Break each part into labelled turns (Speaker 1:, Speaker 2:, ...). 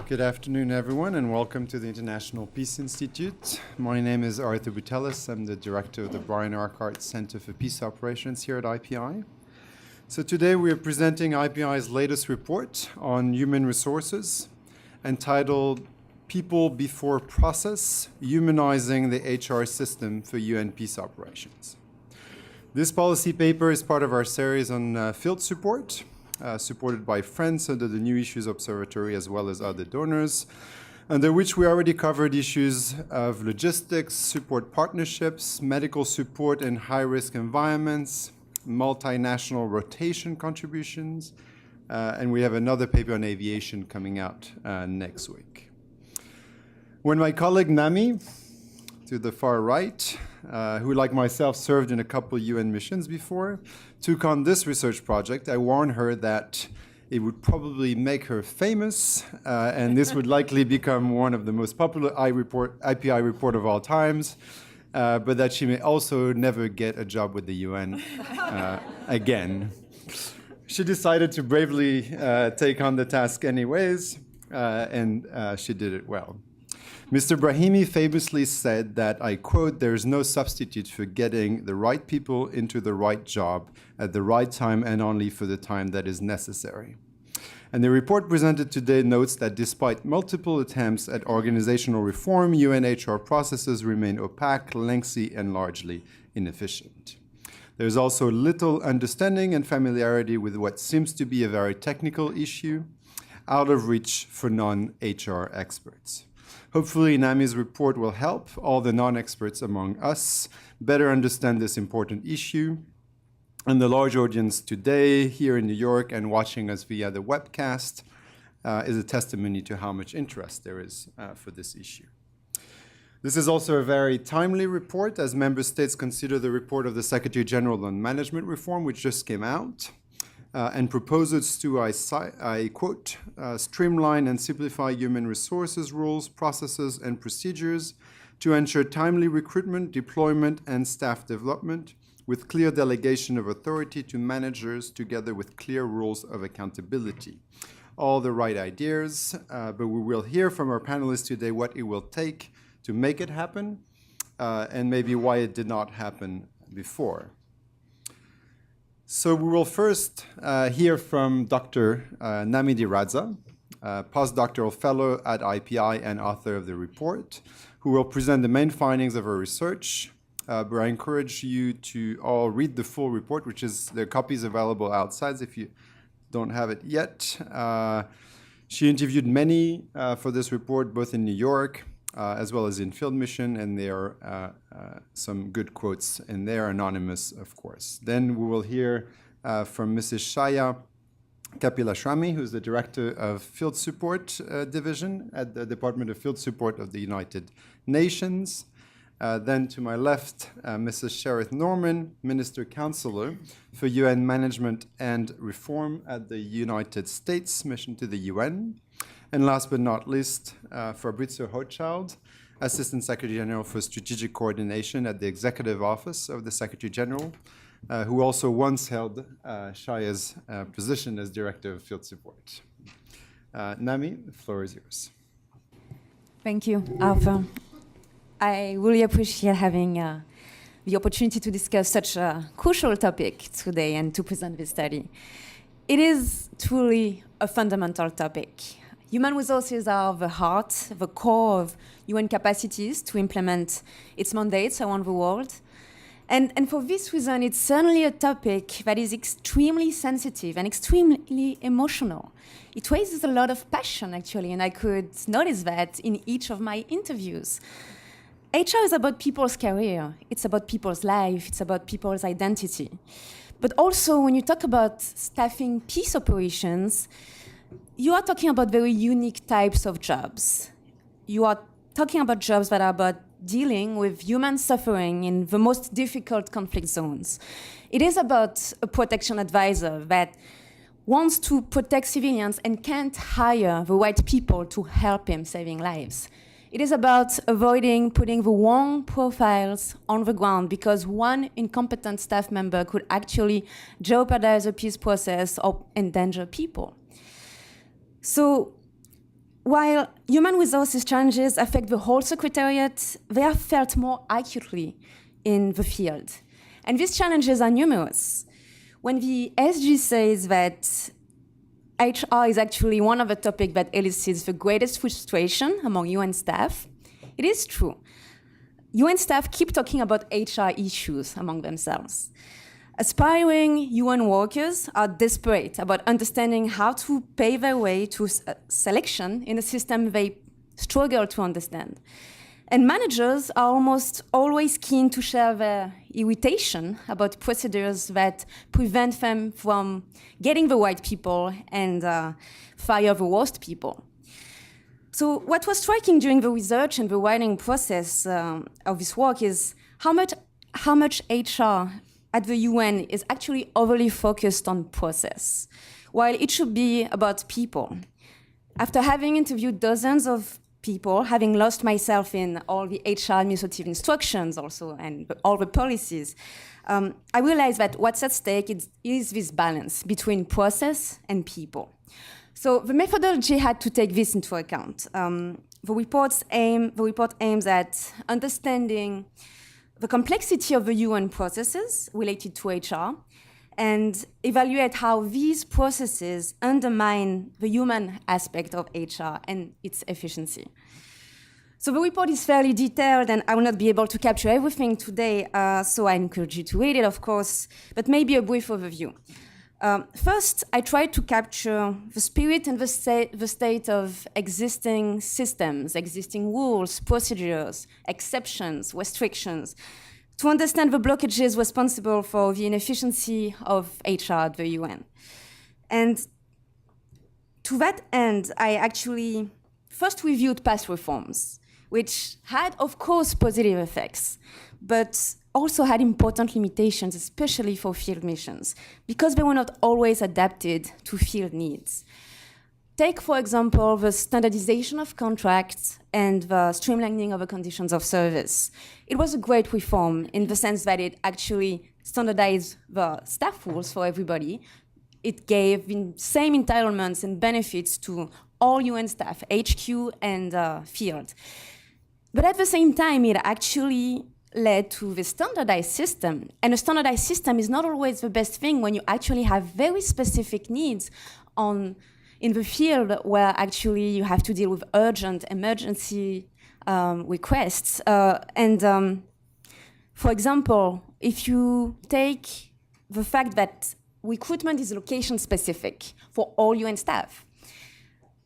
Speaker 1: Good afternoon, everyone, and welcome to the International Peace Institute. My name is Arthur Butelis. I'm the director of the Brian Arkwright Center for Peace Operations here at IPI. So today we are presenting IPI's latest report on human resources, entitled People Before Process, Humanizing the HR System for UN Peace Operations. This policy paper is part of our series on field support, supported by friends under the New Issues Observatory as well as other donors, under which we already covered issues of logistics, support partnerships, medical support in high-risk environments, multinational rotation contributions, and we have another paper on aviation coming out next week. When my colleague Nami, to the far right, who like myself served in a couple UN missions before, took on this research project, I warned her that it would probably make her famous, and this would likely become one of the most popular IPI report of all times, but that she may also never get a job with the UN again. She decided to bravely take on the task anyways, and she did it well. Mr. Brahimi famously said that, I quote, "There is no substitute for getting the right people into the right job at the right time and only for the time that is necessary." And the report presented today notes that despite multiple attempts at organizational reform, UNHR processes remain opaque, lengthy, and largely inefficient. There is also little understanding and familiarity with what seems to be a very technical issue, out of reach for non-HR experts. Hopefully, Nami's report will help all the non-experts among us better understand this important issue. And the large audience today here in New York and watching us via the webcast is a testimony to how much interest there is for this issue. This is also a very timely report as member states consider the report of the Secretary General on Management Reform, which just came out. And proposes to, I quote, streamline and simplify human resources rules, processes, and procedures to ensure timely recruitment, deployment, and staff development with clear delegation of authority to managers together with clear rules of accountability. All the right ideas, but we will hear from our panelists today what it will take to make it happen and maybe why it did not happen before. So we will first hear from Dr. Namidi Radza, postdoctoral fellow at IPI and author of the report, who will present the main findings of her research. But I encourage you to all read the full report, which is, there are copies available outside if you don't have it yet. She interviewed many for this report, both in New York, as well as in field mission, and there are some good quotes in there, anonymous, of course. Then we will hear from Mrs. Shaya Kapilashwamy, who's the Director of Field Support Division at the Department of Field Support of the United Nations. Then to my left, Mrs. Sherith Norman, Minister Counselor for UN Management and Reform at the United States Mission to the UN. And last but not least, Fabrizio Hochschild, Assistant Secretary General for Strategic Coordination at the Executive Office of the Secretary General, who also once held Shaya's position as Director of Field Support. Nami, the floor is yours.
Speaker 2: Thank you, Arthur. I really appreciate having the opportunity to discuss such a crucial topic today and to present this study. It is truly a fundamental topic. Human resources are the heart, the core of UN capacities to implement its mandates around the world. And for this reason, it's certainly a topic that is extremely sensitive and extremely emotional. It raises a lot of passion, actually, and I could notice that in each of my interviews. HR is about people's career, it's about people's life, it's about people's identity. But also, when you talk about staffing peace operations, you are talking about very unique types of jobs. You are talking about jobs that are about dealing with human suffering in the most difficult conflict zones. It is about a protection advisor that wants to protect civilians and can't hire the right people to help him saving lives. It is about avoiding putting the wrong profiles on the ground because one incompetent staff member could actually jeopardize the peace process or endanger people. So while human resources challenges affect the whole secretariat, they are felt more acutely in the field. And these challenges are numerous. When the SG says that HR is actually one of the topics that elicits the greatest frustration among UN staff, it is true. UN staff keep talking about HR issues among themselves. Aspiring UN workers are desperate about understanding how to pave their way to selection in a system they struggle to understand. And managers are almost always keen to share their irritation about procedures that prevent them from getting the right people and fire the worst people. So what was striking during the research and the writing process of this work is how much HR at the UN is actually overly focused on process, while it should be about people. After having interviewed dozens of people, having lost myself in all the HR administrative instructions also and all the policies, I realized that what's at stake is this balance between process and people. So the methodology had to take this into account. The report aims at understanding the complexity of the UN processes related to HR and evaluate how these processes undermine the human aspect of HR and its efficiency. So the report is fairly detailed, and I will not be able to capture everything today, so I encourage you to read it, of course, but maybe a brief overview. First, I tried to capture the spirit and the state of existing systems, existing rules, procedures, exceptions, restrictions, to understand the blockages responsible for the inefficiency of HR at the UN. And to that end, I actually first reviewed past reforms, which had, of course, positive effects, but also had important limitations, especially for field missions, because they were not always adapted to field needs. Take, for example, the standardization of contracts and the streamlining of the conditions of service. It was a great reform in the sense that it actually standardized the staff rules for everybody. It gave the same entitlements and benefits to all UN staff, HQ and field. But at the same time, it actually led to the standardized system. And a standardized system is not always the best thing when you actually have very specific needs in the field where actually you have to deal with urgent emergency requests. For example, if you take the fact that recruitment is location specific for all UN staff,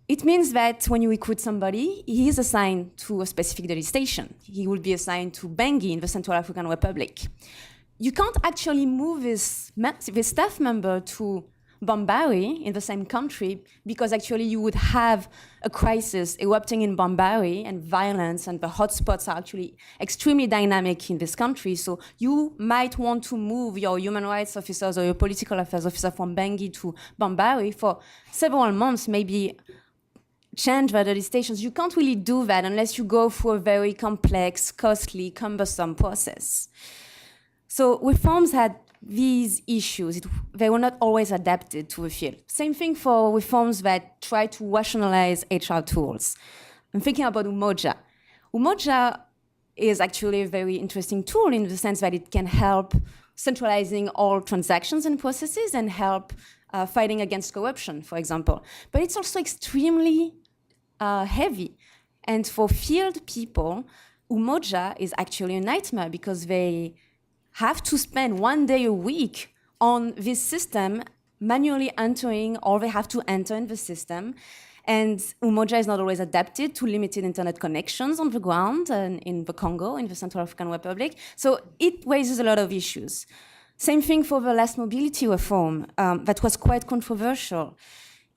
Speaker 2: it means that when you recruit somebody, he is assigned to a specific daily station. He will be assigned to Bangui in the Central African Republic. You can't actually move this staff member to Bambari in the same country because actually you would have a crisis erupting in Bambari and violence, and the hotspots are actually extremely dynamic in this country. So you might want to move your human rights officers or your political affairs officer from Bangui to Bambari for several months, maybe change the daily stations. You can't really do that unless you go through a very complex, costly, cumbersome process. So reforms had these issues. They were not always adapted to the field. Same thing for reforms that try to rationalize HR tools. I'm thinking about Umoja. Umoja is actually a very interesting tool in the sense that it can help centralizing all transactions and processes and help fighting against corruption, for example. But it's also extremely heavy. And for field people, Umoja is actually a nightmare because they have to spend 1 day a week on this system, manually entering, or they have to enter in the system. And Umoja is not always adapted to limited internet connections on the ground and in the Congo, in the Central African Republic. So it raises a lot of issues. Same thing for the last mobility reform that was quite controversial.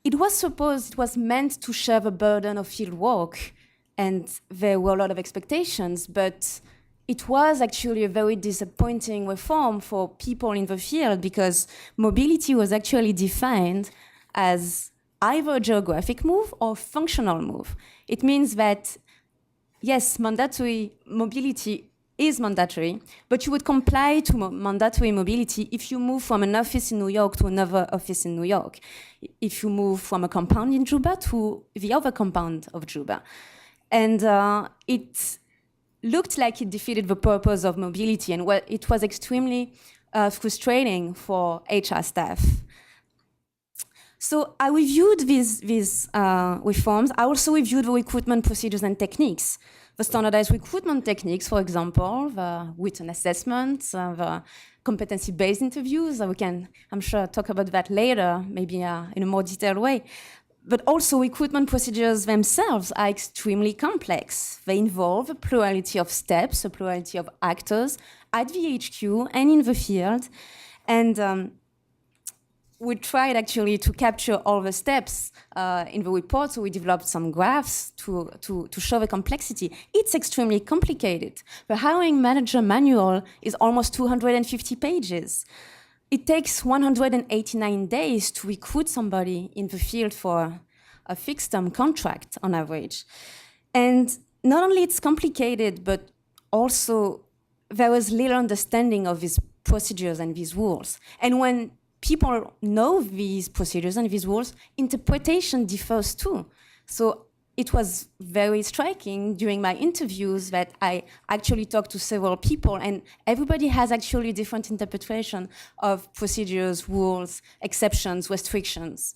Speaker 2: It was meant to share the burden of field work, and there were a lot of expectations, but it was actually a very disappointing reform for people in the field because mobility was actually defined as either a geographic move or functional move. It means that, yes, mandatory mobility is mandatory, but you would comply to mandatory mobility if you move from an office in New York to another office in New York, if you move from a compound in Juba to the other compound of Juba. And it looked like it defeated the purpose of mobility, and it was extremely frustrating for HR staff. So I reviewed these reforms. I also reviewed the recruitment procedures and techniques. The standardized recruitment techniques, for example, the written assessments, the competency-based interviews. We can, I'm sure, talk about that later, maybe in a more detailed way. But also recruitment procedures themselves are extremely complex. They involve a plurality of steps, a plurality of actors at the HQ and in the field. And we tried actually to capture all the steps in the report, so we developed some graphs to show the complexity. It's extremely complicated. The hiring manager manual is almost 250 pages. It takes 189 days to recruit somebody in the field for a fixed-term contract on average. And not only it's complicated, but also there was little understanding of these procedures and these rules. And when people know these procedures and these rules, interpretation differs too. So it was very striking during my interviews that I actually talked to several people, and everybody has actually different interpretation of procedures, rules, exceptions, restrictions.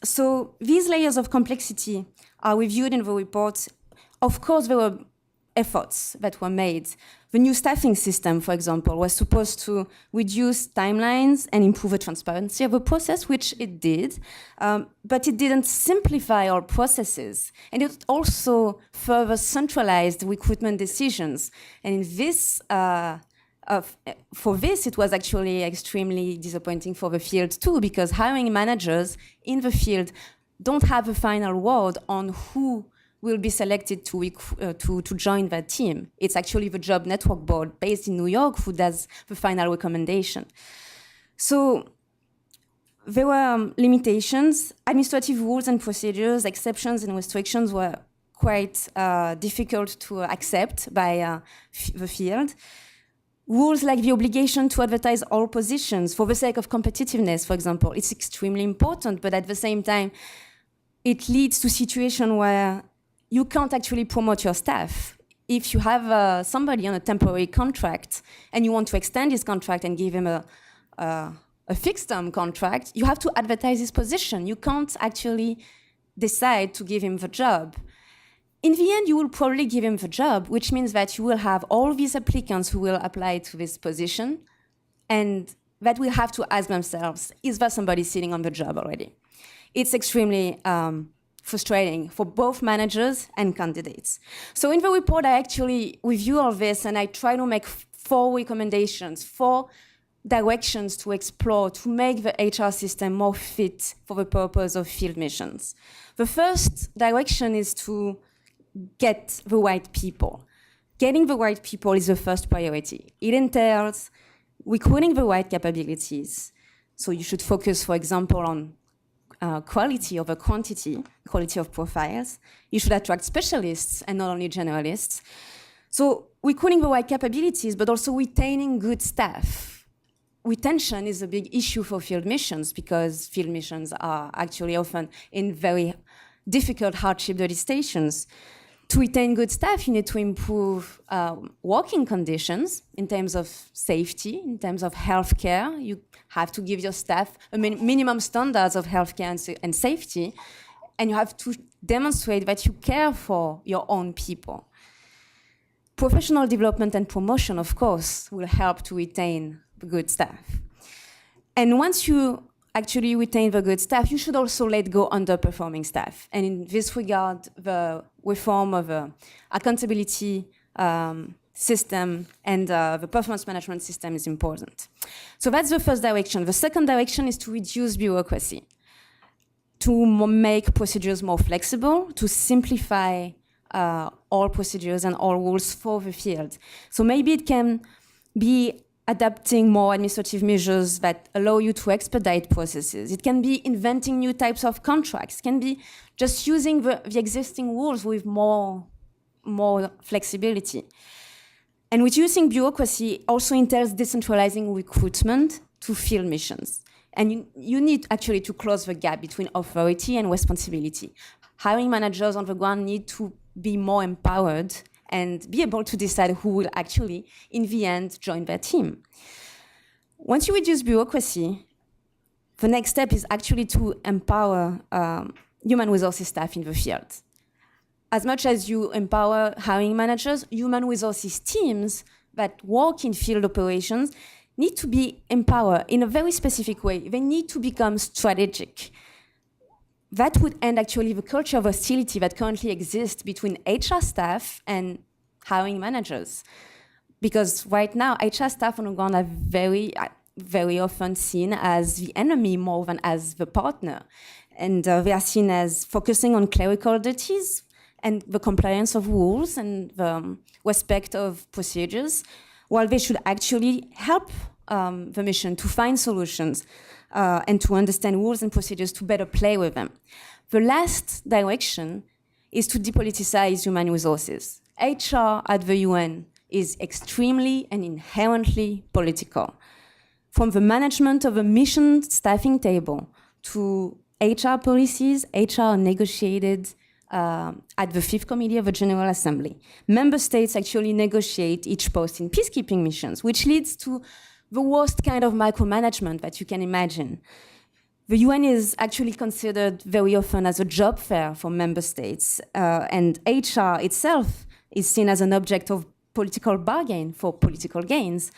Speaker 2: So these layers of complexity are reviewed in the report. Of course, there were efforts that were made. The new staffing system, for example, was supposed to reduce timelines and improve the transparency of the process, which it did, but it didn't simplify our processes. And it also further centralized recruitment decisions. And in this, for this, it was actually extremely disappointing for the field too, because hiring managers in the field don't have a final word on who will be selected to join that team. It's actually the Job Network Board based in New York who does the final recommendation. So there were limitations. Administrative rules and procedures, exceptions and restrictions were quite difficult to accept by the field. Rules like the obligation to advertise all positions for the sake of competitiveness, for example, it's extremely important, but at the same time, it leads to situations where you can't actually promote your staff. If you have somebody on a temporary contract and you want to extend his contract and give him a fixed-term contract, you have to advertise his position. You can't actually decide to give him the job. In the end, you will probably give him the job, which means that you will have all these applicants who will apply to this position, and that will have to ask themselves, is there somebody sitting on the job already? It's extremely frustrating for both managers and candidates. So in the report, I actually review all this, and I try to make 4 recommendations, 4 directions to explore to make the HR system more fit for the purpose of field missions. The first direction is to get the right people. Getting the right people is the first priority. It entails recruiting the right capabilities. So you should focus, for example, on quality over quantity, quality of profiles. You should attract specialists and not only generalists. So recruiting the right capabilities, but also retaining good staff. Retention is a big issue for field missions because field missions are actually often in very difficult hardship-dirty stations. To retain good staff, you need to improve working conditions in terms of safety, in terms of healthcare. You have to give your staff a minimum standards of healthcare and safety, and you have to demonstrate that you care for your own people. Professional development and promotion, of course, will help to retain the good staff. And once you actually retain the good staff, you should also let go underperforming staff. And in this regard, the reform of the accountability system and the performance management system is important. So that's the first direction. The second direction is to reduce bureaucracy, to make procedures more flexible, to simplify all procedures and all rules for the field. So maybe it can be adapting more administrative measures that allow you to expedite processes. It can be inventing new types of contracts. It can be just using the existing rules with more flexibility. And reducing bureaucracy also entails decentralizing recruitment to field missions. And you need actually to close the gap between authority and responsibility. Hiring managers on the ground need to be more empowered and be able to decide who will actually, in the end, join their team. Once you reduce bureaucracy, the next step is actually to empower human resources staff in the field. As much as you empower hiring managers, human resources teams that work in field operations need to be empowered in a very specific way. They need to become strategic. That would end actually the culture of hostility that currently exists between HR staff and hiring managers. Because right now, HR staff on the ground are very often seen as the enemy more than as the partner. And they are seen as focusing on clerical duties and the compliance of rules and the respect of procedures, while they should actually help the mission to find solutions and to understand rules and procedures to better play with them. The last direction is to depoliticize human resources. HR at the UN is extremely and inherently political. From the management of a mission staffing table to HR policies, HR negotiated at the Fifth Committee of the General Assembly. Member states actually negotiate each post in peacekeeping missions, which leads to the worst kind of micromanagement that you can imagine. The UN is actually considered very often as a job fair for member states, and HR itself is seen as an object of political bargain for political gains.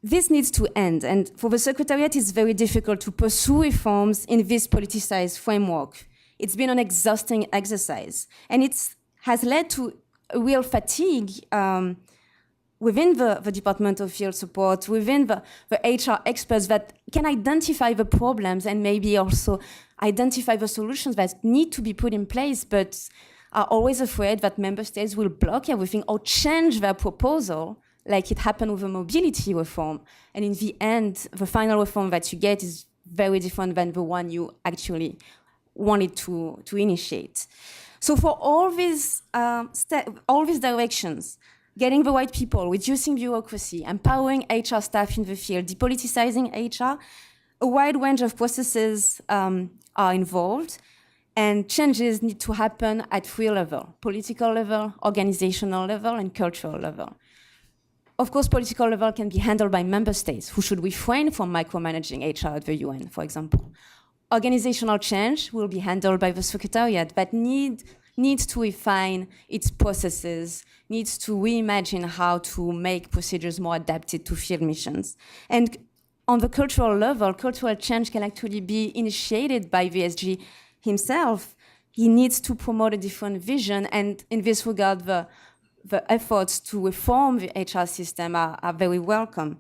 Speaker 2: This needs to end, and for the Secretariat, it's very difficult to pursue reforms in this politicized framework. It's been an exhausting exercise, and it has led to a real fatigue within the Department of Field Support, within the HR experts that can identify the problems and maybe also identify the solutions that need to be put in place, but are always afraid that member states will block everything or change their proposal, like it happened with the mobility reform. And in the end, the final reform that you get is very different than the one you actually wanted to initiate. So for all these directions, getting the right people, reducing bureaucracy, empowering HR staff in the field, depoliticizing HR, a wide range of processes are involved, and changes need to happen at three levels: political level, organizational level, and cultural level. Of course, political level can be handled by member states, who should refrain from micromanaging HR at the UN, for example. Organizational change will be handled by the Secretariat, that needs to refine its processes, needs to reimagine how to make procedures more adapted to field missions. And on the cultural level, cultural change can actually be initiated by VSG himself. He needs to promote a different vision, and in this regard, the efforts to reform the HR system are very welcome.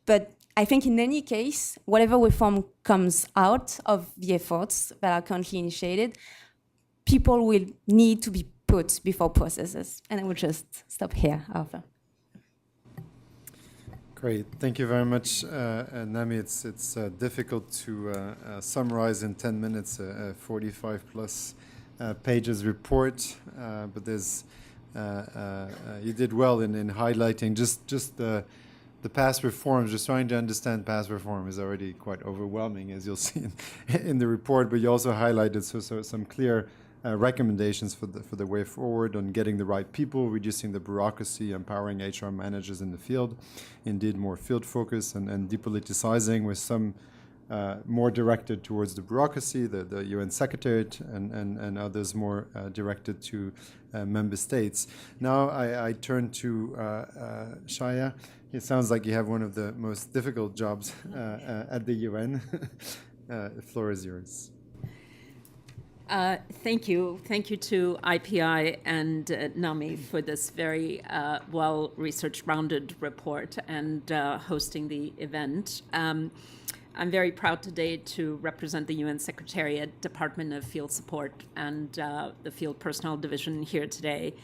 Speaker 2: But I think in any case, whatever reform comes out of the efforts that are currently initiated, people will need to be put before processes. And I will just stop here, Arthur.
Speaker 1: Great, thank you very much, Nami. It's difficult to summarize in 10 minutes a 45 plus pages report, but there's you did well in highlighting just the past reforms. Just trying to understand past reform is already quite overwhelming, as you'll see in the report. But you also highlighted so some clear recommendations for the way forward on getting the right people, reducing the bureaucracy, empowering HR managers in the field, indeed more field focus, and depoliticizing with some more directed towards the bureaucracy, the UN Secretariat, and others more directed to member states. Now I turn to Shaya. It sounds like you have one of the most difficult jobs at the UN. The floor is yours.
Speaker 3: Thank you. Thank you to IPI and NAMI for this very well-researched, rounded report and hosting the event. I'm very proud today to represent the UN Secretariat, Department of Field Support, and the Field Personnel Division here today.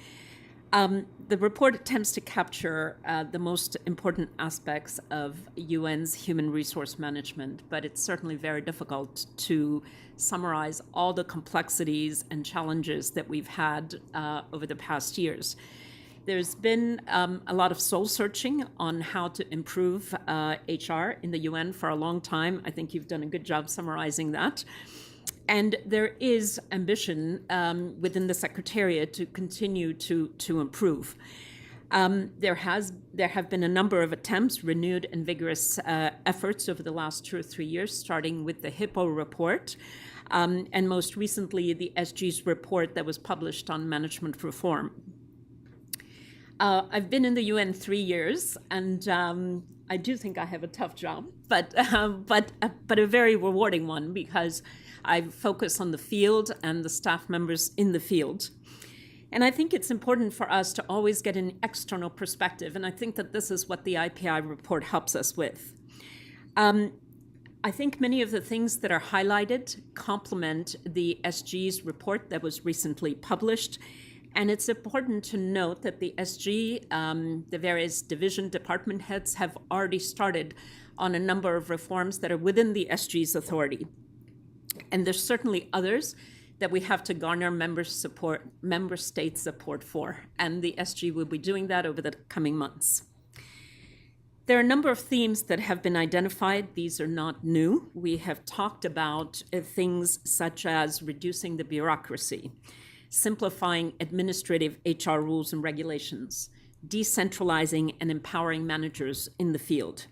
Speaker 3: The report attempts to capture the most important aspects of UN's human resource management, but it's certainly very difficult to summarize all the complexities and challenges that we've had over the past years. There's been a lot of soul searching on how to improve HR in the UN for a long time. I think you've done a good job summarizing that. And there is ambition within the Secretariat to continue to improve. There have been a number of attempts, renewed and vigorous efforts over the last 2 or 3 years, starting with the Hippo report, and most recently the SG's report that was published on management reform. I've been in the UN 3 years, and I do think I have a tough job, but a very rewarding one, because I focus on the field and the staff members in the field. And I think it's important for us to always get an external perspective, and I think that this is what the IPI report helps us with. I think many of the things that are highlighted complement the SG's report that was recently published. And it's important to note that the SG, the various division department heads, have already started on a number of reforms that are within the SG's authority. And there's certainly others that we have to garner member state support for. And the SG will be doing that over the coming months. There are a number of themes that have been identified. These are not new. We have talked about things such as reducing the bureaucracy, simplifying administrative HR rules and regulations, decentralizing and empowering managers in the field,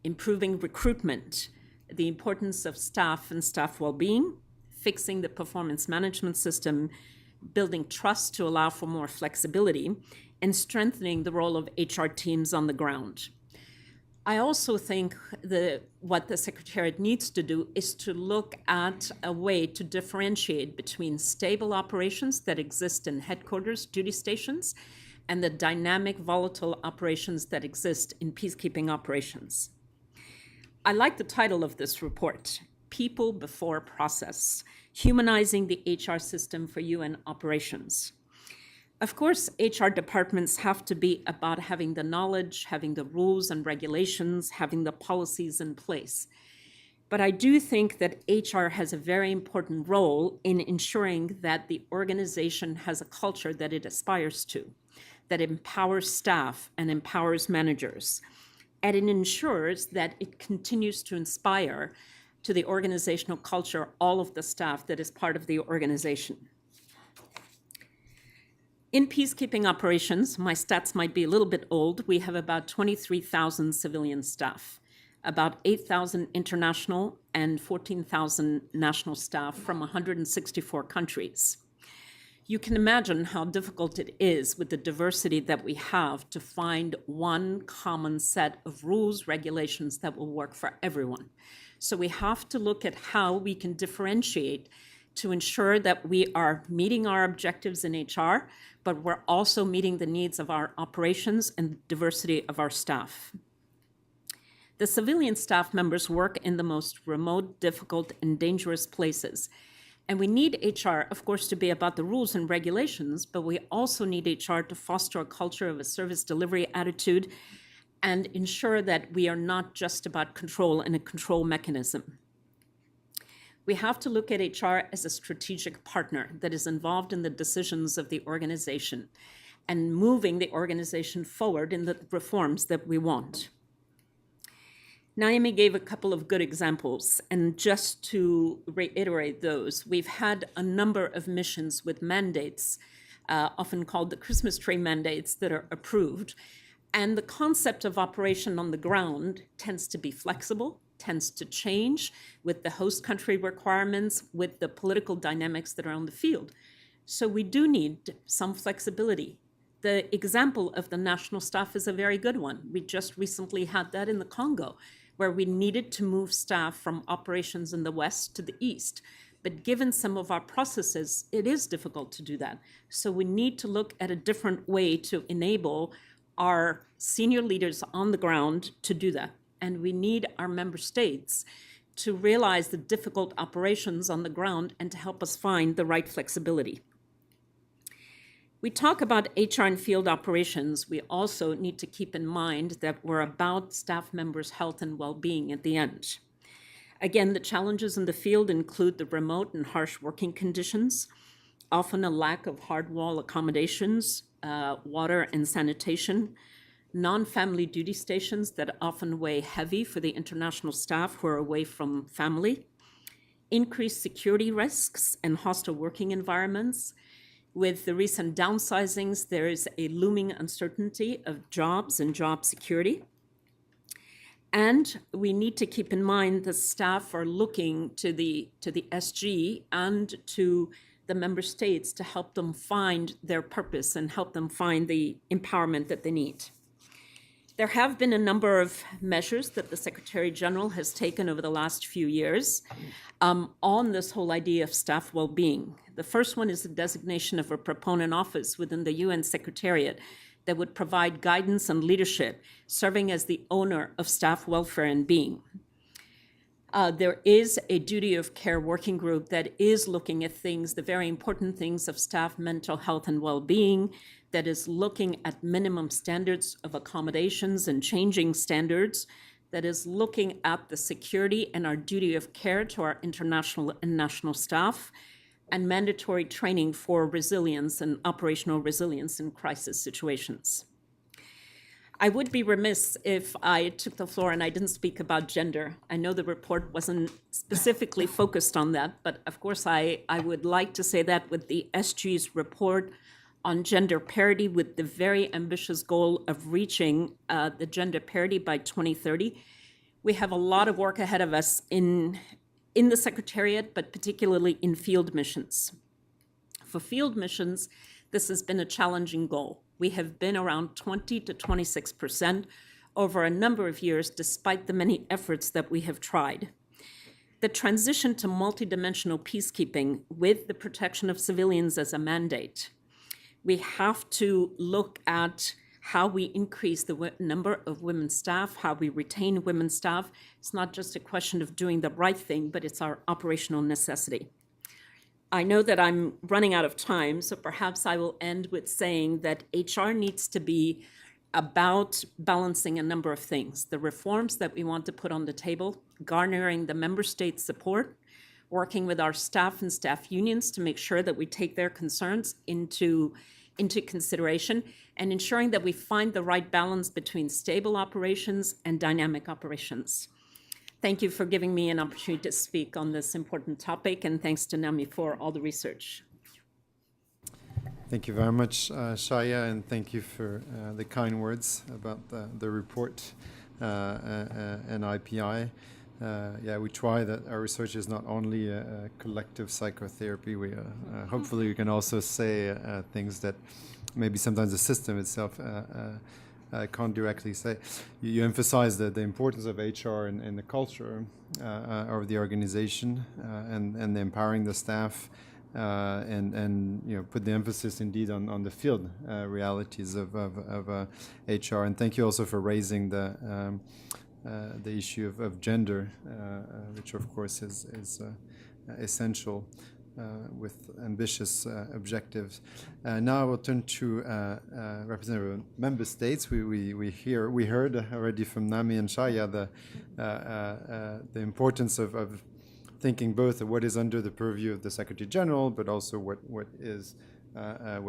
Speaker 3: improving recruitment, the importance of staff and staff well-being, fixing the performance management system, building trust to allow for more flexibility, and strengthening the role of HR teams on the ground. I also think what the Secretariat needs to do is to look at a way to differentiate between stable operations that exist in headquarters, duty stations, and the dynamic, volatile operations that exist in peacekeeping operations. I like the title of this report, People Before Process, Humanizing the HR System for UN Operations. Of course, HR departments have to be about having the knowledge, having the rules and regulations, having the policies in place. But I do think that HR has a very important role in ensuring that the organization has a culture that it aspires to, that empowers staff and empowers managers, and it ensures that it continues to inspire to the organizational culture all of the staff that is part of the organization. In peacekeeping operations, my stats might be a little bit old, we have about 23,000 civilian staff, about 8,000 international and 14,000 national staff from 164 countries. You can imagine how difficult it is with the diversity that we have to find one common set of rules, regulations that will work for everyone. So we have to look at how we can differentiate to ensure that we are meeting our objectives in HR, but we're also meeting the needs of our operations and the diversity of our staff. The civilian staff members work in the most remote, difficult, and dangerous places. And we need HR, of course, to be about the rules and regulations, but we also need HR to foster a culture of a service delivery attitude and ensure that we are not just about control and a control mechanism. We have to look at HR as a strategic partner that is involved in the decisions of the organization and moving the organization forward in the reforms that we want. Naomi gave a couple of good examples, and just to reiterate those, we've had a number of missions with mandates, often called the Christmas tree mandates, that are approved. And the concept of operation on the ground tends to be flexible, tends to change with the host country requirements, with the political dynamics that are on the field. So we do need some flexibility. The example of the national staff is a very good one. We just recently had that in the Congo, where we needed to move staff from operations in the west to the east. But given some of our processes, it is difficult to do that. So we need to look at a different way to enable our senior leaders on the ground to do that. And we need our member states to realize the difficult operations on the ground and to help us find the right flexibility. We talk about HR and field operations. We also need to keep in mind that we're about staff members' health and well-being at the end. Again, the challenges in the field include the remote and harsh working conditions, often a lack of hard wall accommodations, water and sanitation, non-family duty stations that often weigh heavy for the international staff who are away from family, increased security risks and hostile working environments. With the recent downsizings, there is a looming uncertainty of jobs and job security. And we need to keep in mind that staff are looking to the SG and to the member states to help them find their purpose and help them find the empowerment that they need. There have been a number of measures that the Secretary General has taken over the last few years on this whole idea of staff well-being. The first one is the designation of a proponent office within the UN Secretariat that would provide guidance and leadership, serving as the owner of staff welfare and being. There is a duty of care working group that is looking at things, the very important things of staff mental health and well-being, that is looking at minimum standards of accommodations and changing standards, that is looking at the security and our duty of care to our international and national staff, and mandatory training for resilience and operational resilience in crisis situations. I would be remiss if I took the floor and I didn't speak about gender. I know the report wasn't specifically focused on that, but of course I would like to say that with the SG's report on gender parity, with the very ambitious goal of reaching the gender parity by 2030, we have a lot of work ahead of us in the Secretariat, but particularly in field missions. For field missions, this has been a challenging goal. We have been around 20 to 26% over a number of years, despite the many efforts that we have tried. The transition to multidimensional peacekeeping with the protection of civilians as a mandate, we have to look at how we increase the number of women staff, how we retain women staff. It's not just a question of doing the right thing, but it's our operational necessity. I know that I'm running out of time, so perhaps I will end with saying that HR needs to be about balancing a number of things. The reforms that we want to put on the table, garnering the member states' support, working with our staff and staff unions to make sure that we take their concerns into consideration, and ensuring that we find the right balance between stable operations and dynamic operations. Thank you for giving me an opportunity to speak on this important topic, and thanks to NAMI for all the research.
Speaker 1: Thank you very much, Shaya, and thank you for the kind words about the report and IPI. Yeah, we try that our research is not only a collective psychotherapy. We hopefully we can also say things that maybe sometimes the system itself can't directly say. You emphasize the importance of HR in the culture of the organization and empowering the staff and you know, put the emphasis indeed on the field realities of HR. And thank you also for raising the issue of gender, which of course is essential with ambitious objectives. Now I will turn to representative member states. We heard already from Nami and Shaya the importance of thinking both of what is under the purview of the Secretary General, but also what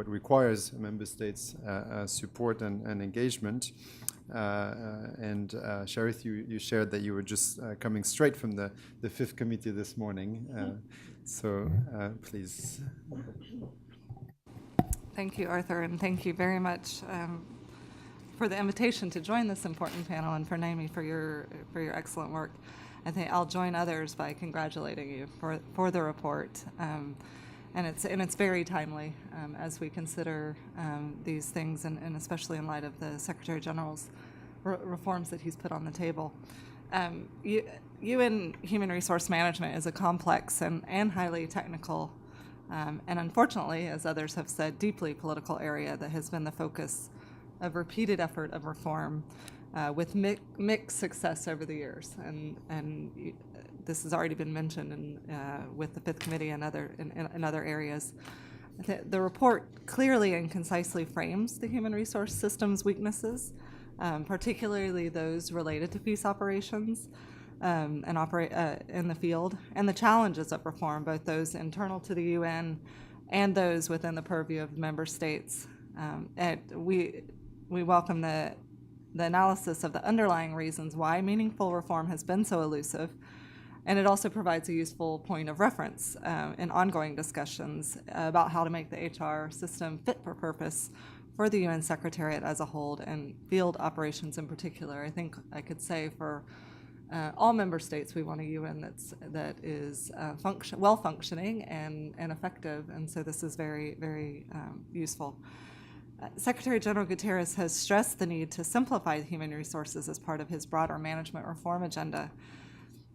Speaker 1: requires member states' support and engagement. And Sharif, you shared that you were just coming straight from the fifth committee this morning. So please.
Speaker 4: Thank you, Arthur, and thank you very much for the invitation to join this important panel, and for Naomi for your excellent work. I think I'll join others by congratulating you for the report. And it's very timely as we consider these things, and especially in light of the Secretary General's reforms that he's put on the table. UN human resource management is a complex and highly technical, and unfortunately, as others have said, deeply political area that has been the focus of repeated effort of reform with mixed success over the years. And this has already been mentioned with the Fifth Committee and in other areas. The report clearly and concisely frames the human resource system's weaknesses, particularly those related to peace operations and operate in the field, and the challenges of reform, both those internal to the UN and those within the purview of member states And we welcome the analysis of the underlying reasons why meaningful reform has been so elusive, and it also provides a useful point of reference in ongoing discussions about how to make the HR system fit for purpose for the UN Secretariat as a whole and field operations in particular. I think I could say for all member states, we want a UN that is well-functioning and effective, and so this is very, very useful. Secretary General Guterres has stressed the need to simplify human resources as part of his broader management reform agenda,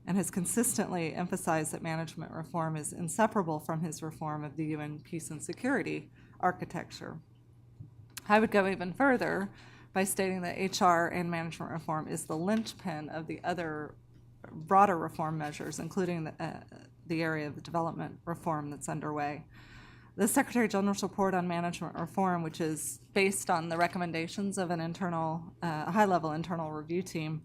Speaker 4: and has consistently emphasized that management reform is inseparable from his reform of the UN peace and security architecture. I would go even further by stating that HR and management reform is the linchpin of the other broader reform measures, including the area of development reform that's underway. The Secretary General's report on management reform, which is based on the recommendations of an high-level internal review team,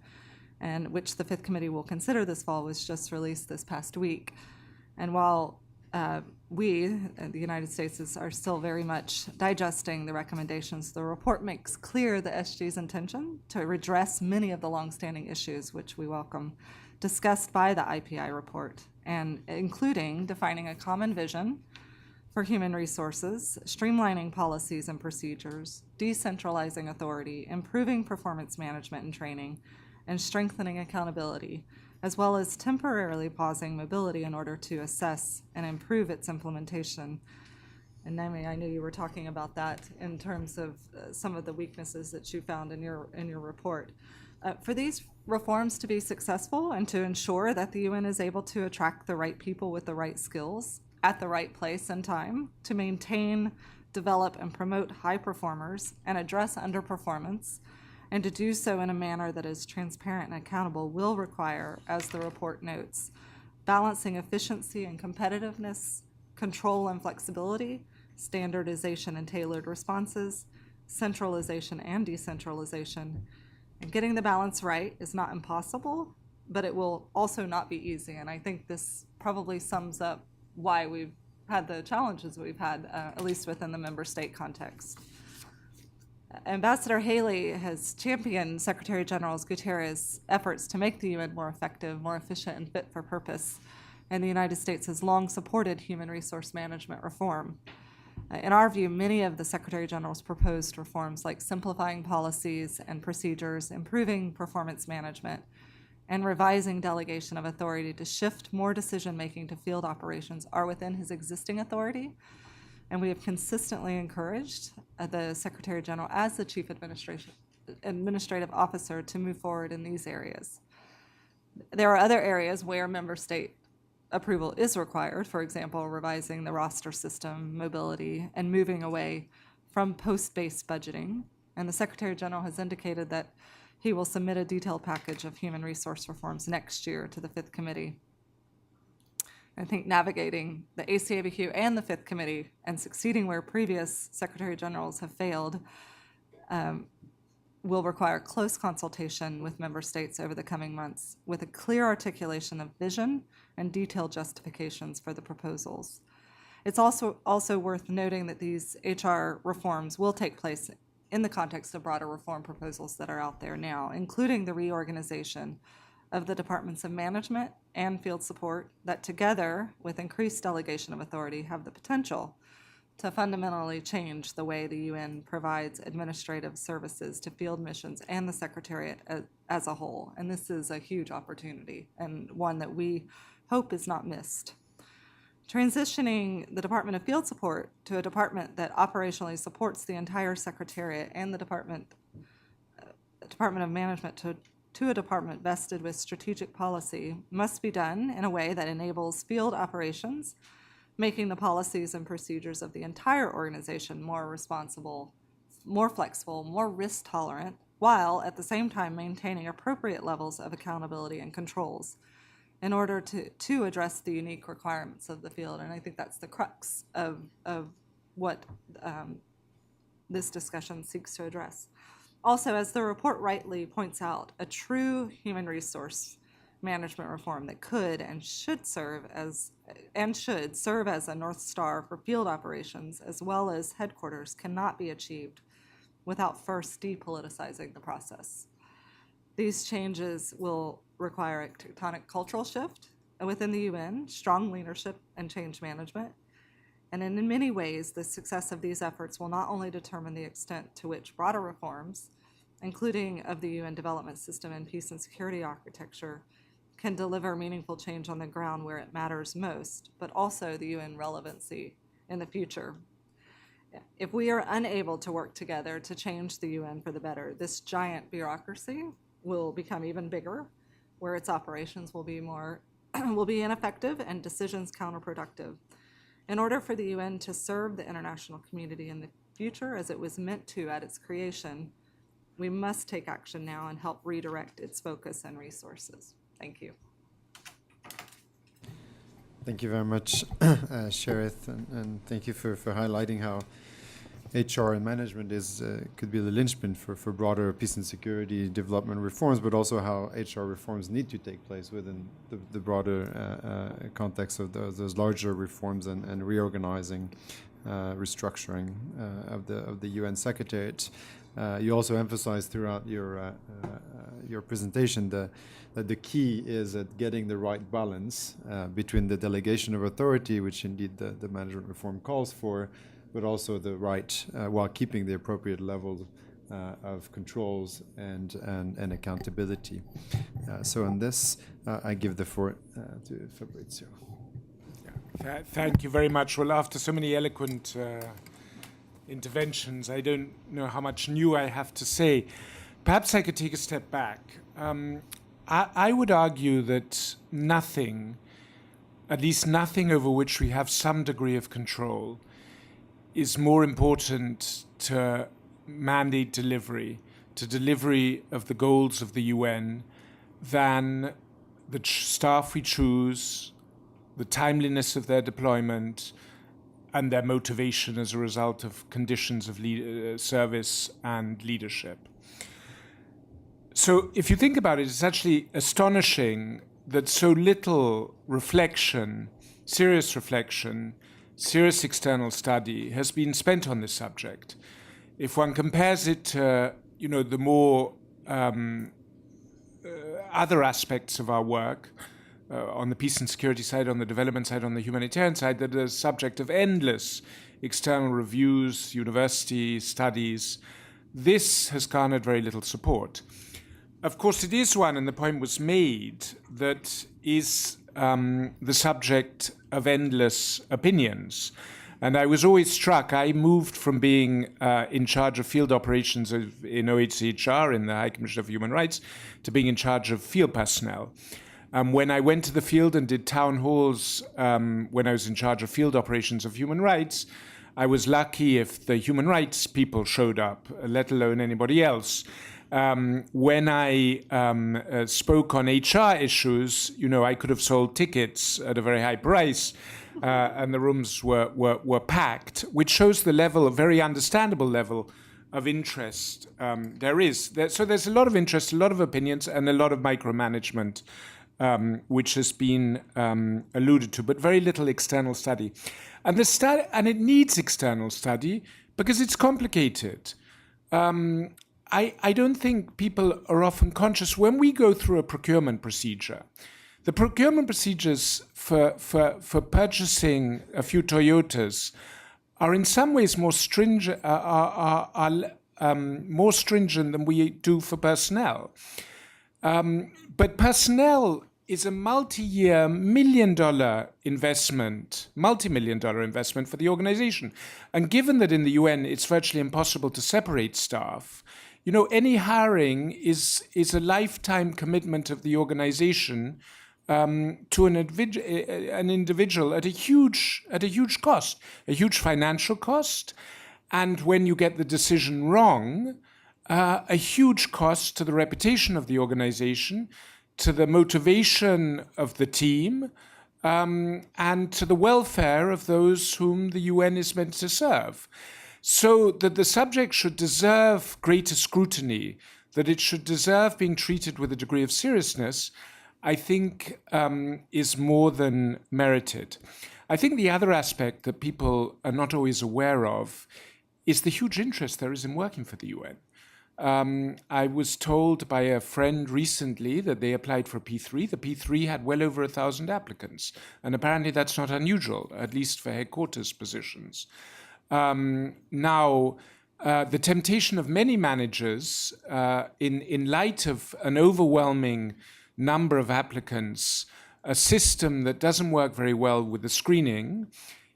Speaker 4: and which the Fifth Committee will consider this fall, was just released this past week. And while we, the United States, are still very much digesting the recommendations, the report makes clear the SG's intention to redress many of the longstanding issues, which we welcome, discussed by the IPI report, and including defining a common vision for human resources, streamlining policies and procedures, decentralizing authority, improving performance management and training, and strengthening accountability, as well as temporarily pausing mobility in order to assess and improve its implementation. And Naomi, I knew you were talking about that in terms of some of the weaknesses that you found in your report. For these reforms to be successful and to ensure that the UN is able to attract the right people with the right skills at the right place and time, to maintain, develop, and promote high performers and address underperformance, and to do so in a manner that is transparent and accountable, will require, as the report notes, balancing efficiency and competitiveness, control and flexibility, standardization and tailored responses, centralization and decentralization. And getting the balance right is not impossible, but it will also not be easy. And I think this probably sums up why we've had the challenges we've had, at least within the member state context. Ambassador Haley has championed Secretary General Guterres' efforts to make the UN more effective, more efficient, and fit for purpose, and the United States has long supported human resource management reform. In our view, many of the Secretary General's proposed reforms, like simplifying policies and procedures, improving performance management, and revising delegation of authority to shift more decision-making to field operations, are within his existing authority. And we have consistently encouraged the Secretary General as the Chief Administrative Officer to move forward in these areas. There are other areas where member state approval is required, for example, revising the roster system, mobility, and moving away from post-based budgeting. And the Secretary General has indicated that he will submit a detailed package of human resource reforms next year to the Fifth Committee. I think navigating the ACABQ and the Fifth Committee and succeeding where previous Secretary Generals have failed will require close consultation with member states over the coming months, with a clear articulation of vision and detailed justifications for the proposals. It's also worth noting that these HR reforms will take place in the context of broader reform proposals that are out there now, including the reorganization of the Departments of Management and Field Support that, together with increased delegation of authority, have the potential to fundamentally change the way the UN provides administrative services to field missions and the Secretariat as a whole. And this is a huge opportunity, and one that we hope is not missed. Transitioning the Department of Field Support to a department that operationally supports the entire Secretariat and the Department of Management to a department vested with strategic policy must be done in a way that enables field operations, making the policies and procedures of the entire organization more responsible, more flexible, more risk tolerant, while at the same time maintaining appropriate levels of accountability and controls in order to address the unique requirements of the field. And I think that's the crux of what this discussion seeks to address. Also, as the report rightly points out, a true human resource management reform that could and should serve as a North Star for field operations as well as headquarters cannot be achieved without first depoliticizing the process. These changes will require a tectonic cultural shift within the UN, strong leadership and change management, and in many ways, the success of these efforts will not only determine the extent to which broader reforms, including of the UN development system and peace and security architecture, can deliver meaningful change on the ground where it matters most, but also the UN relevancy in the future. If we are unable to work together to change the UN for the better, this giant bureaucracy will become even bigger, where its operations will be ineffective and decisions counterproductive. In order for the UN to serve the international community in the future as it was meant to at its creation, we must take action now and help redirect its focus and resources. Thank you.
Speaker 1: Thank you very much, Sherith, and thank you for highlighting how HR and management could be the linchpin for broader peace and security development reforms, but also how HR reforms need to take place within the broader context of those larger reforms and reorganizing, restructuring of the UN Secretariat. You also emphasized throughout your presentation that the key is at getting the right balance between the delegation of authority, which indeed the management reform calls for, but also the right, while keeping the appropriate level of controls and accountability. So on this, I give the floor to Fabrizio.
Speaker 5: Thank you very much. Well, after so many eloquent interventions, I don't know how much new I have to say. Perhaps I could take a step back. I would argue that nothing, at least nothing over which we have some degree of control, is more important to mandate delivery, to delivery of the goals of the UN, than the staff we choose, the timeliness of their deployment, and their motivation as a result of conditions of service and leadership. So if you think about it, it's actually astonishing that so little reflection, serious external study has been spent on this subject. If one compares it to, the more other aspects of our work, on the peace and security side, on the development side, on the humanitarian side, that is subject of endless external reviews, university studies, this has garnered very little support. Of course, it is one, and the point was made, that is the subject of endless opinions. And I was always struck. I moved from being in charge of field operations in OHCHR, in the High Commission for Human Rights, to being in charge of field personnel. When I went to the field and did town halls when I was in charge of field operations of human rights, I was lucky if the human rights people showed up, let alone anybody else. When I spoke on HR issues, I could have sold tickets at a very high price, and the rooms were packed, which shows the level, a very understandable level of interest there is. So there's a lot of interest, a lot of opinions, and a lot of micromanagement, which has been alluded to, but very little external study. And it needs external study because it's complicated. I don't think people are often conscious when we go through a procurement procedure. The procurement procedures for purchasing a few Toyotas are in some ways more stringent, more stringent than we do for personnel. But personnel is a multi-year, multi-million-dollar investment for the organization. And given that in the UN it's virtually impossible to separate staff, any hiring is a lifetime commitment of the organization to an individual at a huge cost, a huge financial cost, and when you get the decision wrong, a huge cost to the reputation of the organization, to the motivation of the team, and to the welfare of those whom the UN is meant to serve. So that the subject should deserve greater scrutiny, that it should deserve being treated with a degree of seriousness, I think, is more than merited. I think the other aspect that people are not always aware of is the huge interest there is in working for the UN. I was told by a friend recently that they applied for P3. The P3 had well over 1,000 applicants, and apparently that's not unusual, at least for headquarters positions. Now, the temptation of many managers, in light of an overwhelming number of applicants, a system that doesn't work very well with the screening,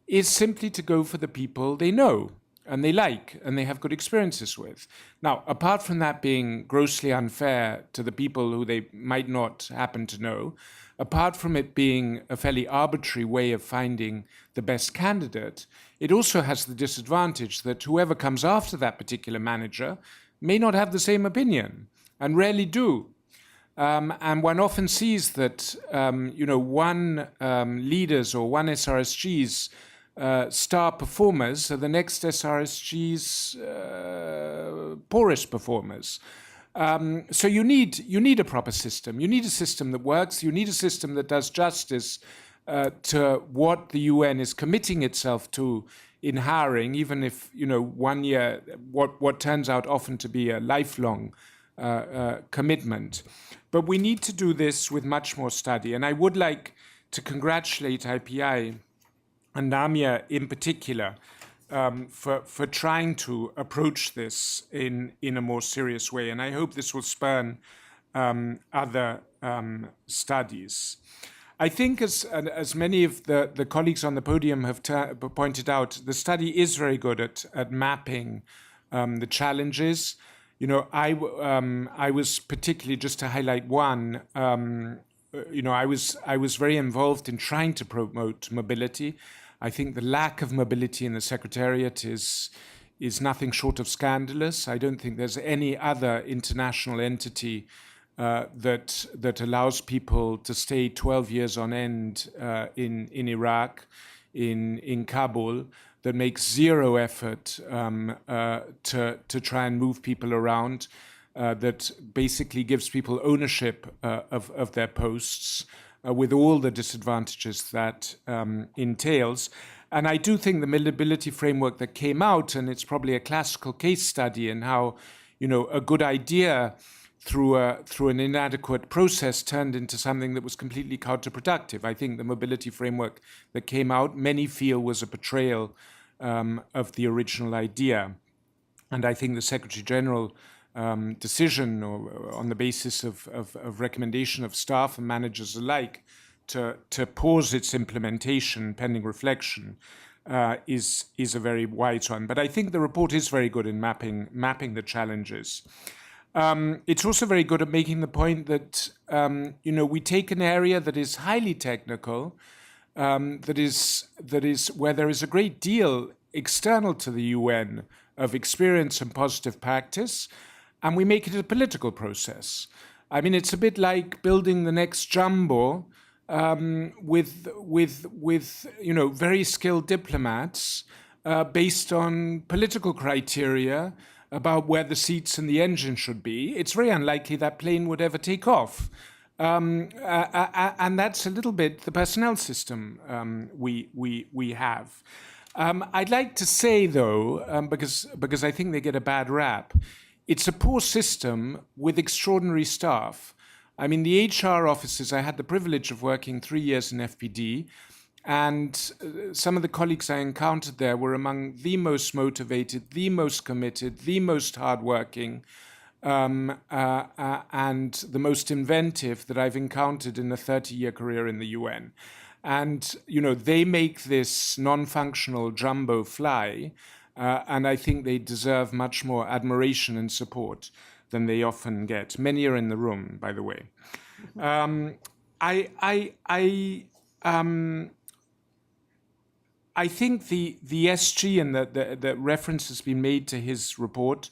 Speaker 5: is simply to go for the people they know and they like and they have good experiences with. Now, apart from that being grossly unfair to the people who they might not happen to know, apart from it being a fairly arbitrary way of finding the best candidate, it also has the disadvantage that whoever comes after that particular manager may not have the same opinion, and rarely do. And one often sees that, one leaders or one SRSG's star performers are the next SRSG's poorest performers. So you need a proper system. You need a system that works. You need a system that does justice to what the UN is committing itself to in hiring, even if 1 year, what turns out often to be a lifelong commitment. But we need to do this with much more study. And I would like to congratulate IPI and Namia in particular for trying to approach this in a more serious way. And I hope this will spurn other studies. I think, as many of the colleagues on the podium have pointed out, the study is very good at mapping the challenges. I was particularly, just to highlight one, I was very involved in trying to promote mobility. I think the lack of mobility in the Secretariat is nothing short of scandalous. I don't think there's any other international entity that allows people to stay 12 years on end in Iraq, in Kabul, that makes zero effort to try and move people around, that basically gives people ownership of their posts with all the disadvantages that entails. And I do think the mobility framework that came out, and it's probably a classical case study in how a good idea through an inadequate process turned into something that was completely counterproductive. I think the mobility framework that came out, many feel was a betrayal of the original idea. And I think the Secretary General decision, or on the basis of recommendation of staff and managers alike, to pause its implementation pending reflection, is a very wise one. But I think the report is very good in mapping the challenges. It's also very good at making the point that we take an area that is highly technical, that is where there is a great deal external to the UN of experience and positive practice, and we make it a political process. I mean, it's a bit like building the next jumbo with very skilled diplomats based on political criteria about where the seats and the engine should be. It's very unlikely that plane would ever take off. And that's a little bit the personnel system we have. I'd like to say, though, because I think they get a bad rap, it's a poor system with extraordinary staff. I mean, the HR offices, I had the privilege of working 3 years in FPD, and some of the colleagues I encountered there were among the most motivated, the most committed, the most hardworking, and the most inventive that I've encountered in a 30-year career in the UN. And, they make this non-functional jumbo fly, and I think they deserve much more admiration and support than they often get. Many are in the room, by the way. I think the SG and the reference has been made to his report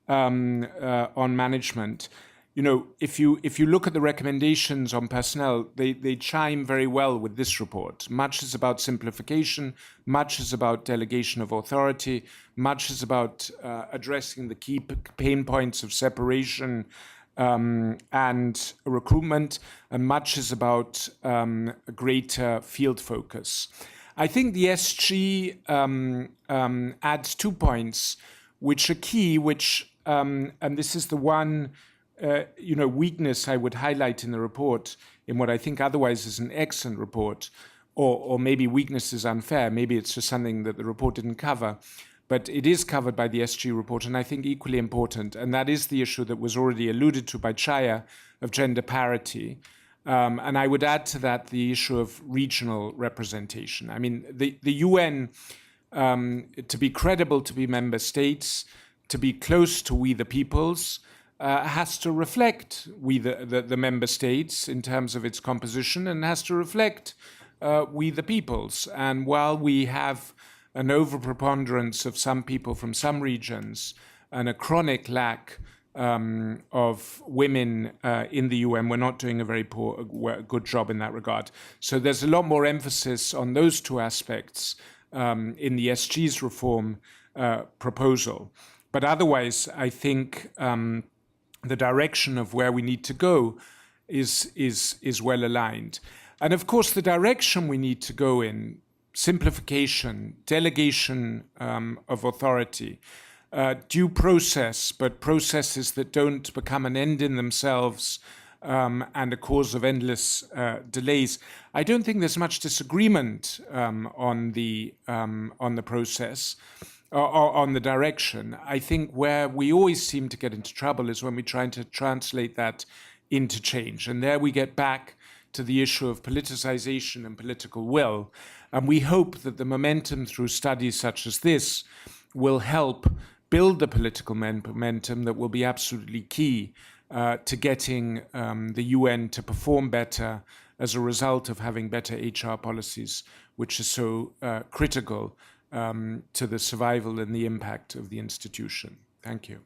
Speaker 5: on management. If you look at the recommendations on personnel, they chime very well with this report. Much is about simplification, much is about delegation of authority, much is about addressing the key pain points of separation and recruitment, and much is about a greater field focus. I think the SG adds 2 points which are key, which and this is the one weakness I would highlight in the report, in what I think otherwise is an excellent report, or maybe weakness is unfair. Maybe it's just something that the report didn't cover. But it is covered by the SG report, and I think equally important, and that is the issue that was already alluded to by Chaya of gender parity. And I would add to that the issue of regional representation. I mean, the UN, to be credible to be member states, to be close to we the peoples, has to reflect we the member states in terms of its composition, and has to reflect we the peoples. And while we have an overpreponderance of some people from some regions and a chronic lack of women in the UN, we're not doing a very good job in that regard. So there's a lot more emphasis on those two aspects in the SG's reform proposal. But otherwise, I think the direction of where we need to go is well aligned. And of course, the direction we need to go in, simplification, delegation of authority, due process, but processes that don't become an end in themselves and a cause of endless delays. I don't think there's much disagreement on the process, on the direction. I think where we always seem to get into trouble is when we try to translate that into change. And there we get back to the issue of politicization and political will. And we hope that the momentum through studies such as this will help build the political momentum that will be absolutely key to getting the UN to perform better as a result of having better HR policies, which is so critical to the survival and the impact of the institution. Thank you.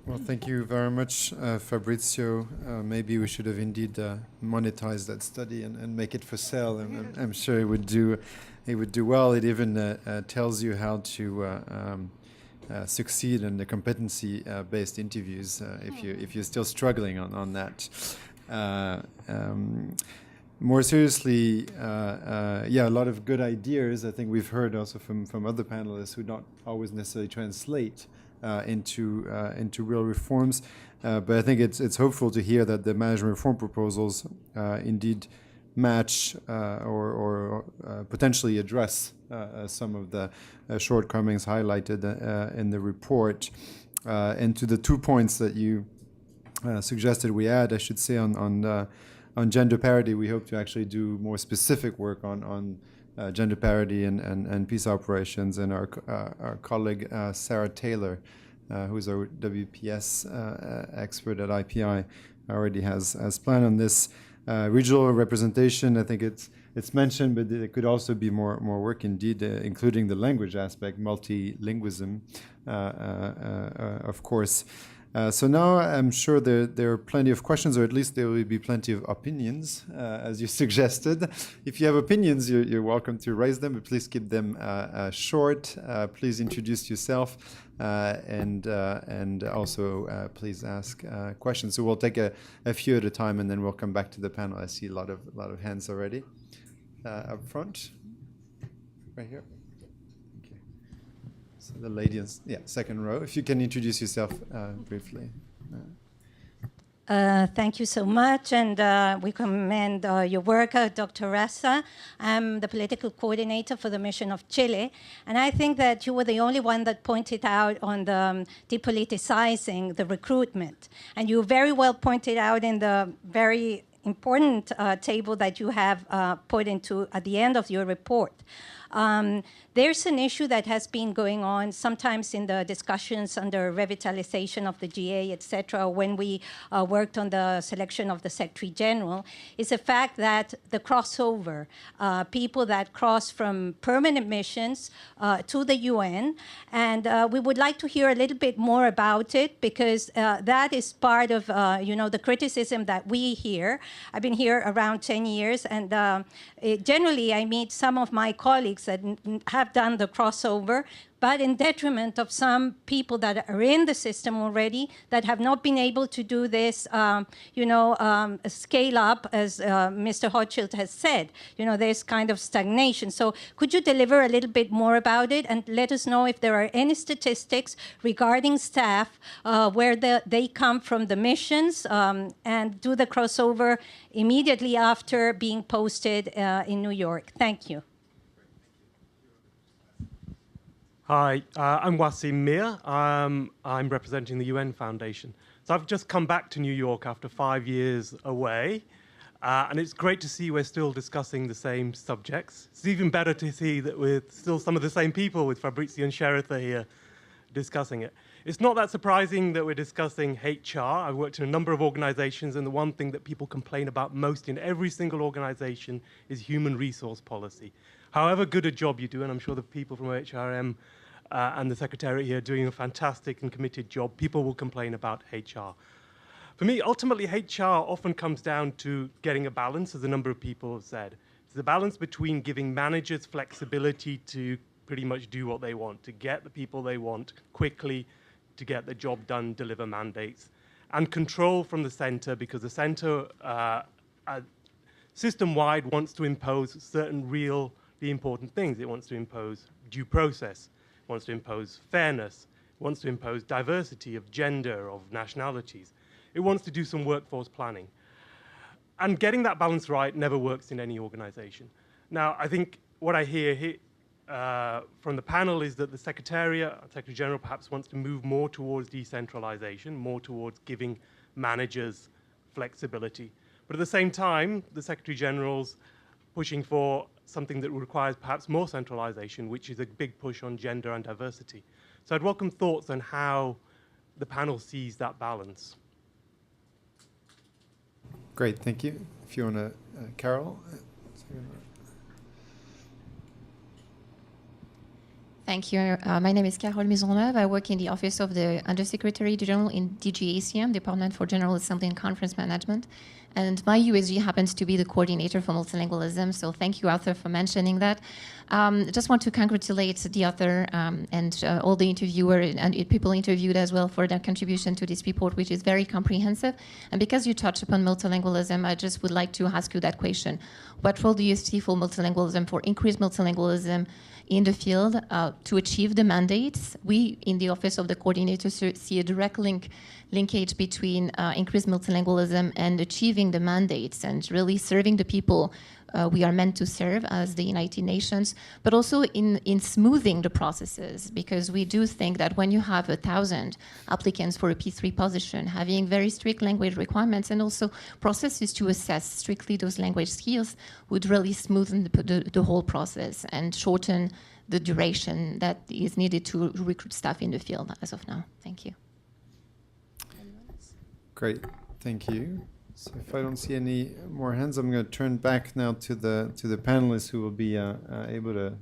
Speaker 1: Well, thank you very much, Fabrizio. Maybe we should have indeed monetized that study and make it for sale. And I'm sure it would do well. It even tells you how to succeed in the competency-based interviews if you're still struggling on that. More seriously, a lot of good ideas. I think we've heard also from other panelists who don't always necessarily translate into real reforms, but I think it's hopeful to hear that the management reform proposals indeed match or potentially address some of the shortcomings highlighted in the report. And to the 2 points that you suggested we add, I should say on gender parity, we hope to actually do more specific work on gender parity and peace operations, and our colleague Sarah Taylor, who's our WPS expert at IPI, already has planned on this. Regional representation, I think it's mentioned, but there could also be more work indeed, including the language aspect, multilingualism, of course. So now I'm sure there are plenty of questions, or at least there will be plenty of opinions, as you suggested. If you have opinions, you're welcome to raise them, but please keep them short. Please introduce yourself, and also please ask questions. So we'll take a few at a time, and then we'll come back to the panel. I see a lot of hands already up front, right here. So the lady in second row, if you can introduce yourself briefly.
Speaker 6: Thank you so much, and we commend your work, Dr. Ressa. I'm the political coordinator for the mission of Chile, and I think that you were the only one that pointed out on the depoliticizing the recruitment. And you very well pointed out in the very important table that you have put into at the end of your report. There's an issue that has been going on sometimes in the discussions under revitalization of the GA, etc., when we worked on the selection of the Secretary General, is the fact that the crossover, people that cross from permanent missions to the UN, and we would like to hear a little bit more about it, because that is part of the criticism that we hear. I've been here around 10 years, and generally I meet some of my colleagues that have done the crossover but in detriment of some people that are in the system already that have not been able to do this, scale up, as Mr. Hochschild has said. There's kind of stagnation. So could you deliver a little bit more about it and let us know if there are any statistics regarding staff, where they come from the missions, and do the crossover immediately after being posted in New York? Thank you.
Speaker 7: Hi, I'm Wasim Mir. I'm representing the UN Foundation. So I've just come back to New York after 5 years away, and it's great to see we're still discussing the same subjects. It's even better to see that we're still some of the same people, with Fabrizio and Sheritha here discussing it. It's not that surprising that we're discussing HR. I've worked in a number of organizations, and the one thing that people complain about most in every single organization is human resource policy. However good a job you do, and I'm sure the people from HRM and the Secretariat here are doing a fantastic and committed job, people will complain about HR. For me, ultimately, HR often comes down to getting a balance, as a number of people have said. It's the balance between giving managers flexibility to pretty much do what they want, to get the people they want quickly, to get the job done, deliver mandates, and control from the center, because the center system-wide wants to impose certain really important things. It wants to impose due process, it wants to impose fairness, it wants to impose diversity of gender, of nationalities. It wants to do some workforce planning. And getting that balance right never works in any organization. Now, I think what I hear from the panel is that the Secretariat, Secretary General perhaps wants to move more towards decentralization, more towards giving managers flexibility. But at the same time, the Secretary General's pushing for something that requires perhaps more centralization, which is a big push on gender and diversity. So I'd welcome thoughts on how the panel sees that balance.
Speaker 1: Great, thank you. If you want to, Carol.
Speaker 8: Thank you. My name is Carole Maisonneuve. I work in the Office of the Undersecretary General in DG ACM, Department for General Assembly and Conference Management. And my USG happens to be the coordinator for multilingualism, so thank you, Arthur, for mentioning that. I just want to congratulate the author and all the interviewers and people interviewed as well for their contribution to this report, which is very comprehensive. And because you touched upon multilingualism, I just would like to ask you that question. What role do you see for multilingualism, for increased multilingualism in the field to achieve the mandates? We, in the Office of the Coordinator, see a direct linkage between increased multilingualism and achieving the mandates and really serving the people we are meant to serve as the United Nations, but also in smoothing the processes, because we do think that when you have 1,000 applicants for a P3 position, having very strict language requirements and also processes to assess strictly those language skills would really smoothen the whole process and shorten the duration that is needed to recruit staff in the field as of now. Thank you.
Speaker 1: Great, thank you. So if I don't see any more hands, I'm going to turn back now to the panelists, who will be able to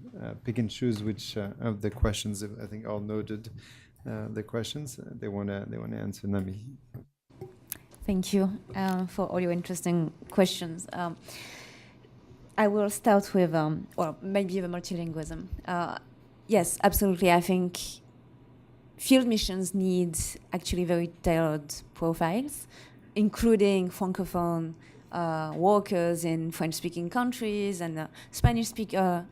Speaker 1: pick and choose which of the questions. I think all noted the questions they want to answer. Nami.
Speaker 2: Thank you for all your interesting questions. I will start with, or maybe the multilingualism. Yes, absolutely. I think field missions need actually very tailored profiles, including Francophone workers in French-speaking countries and Spanish-speaking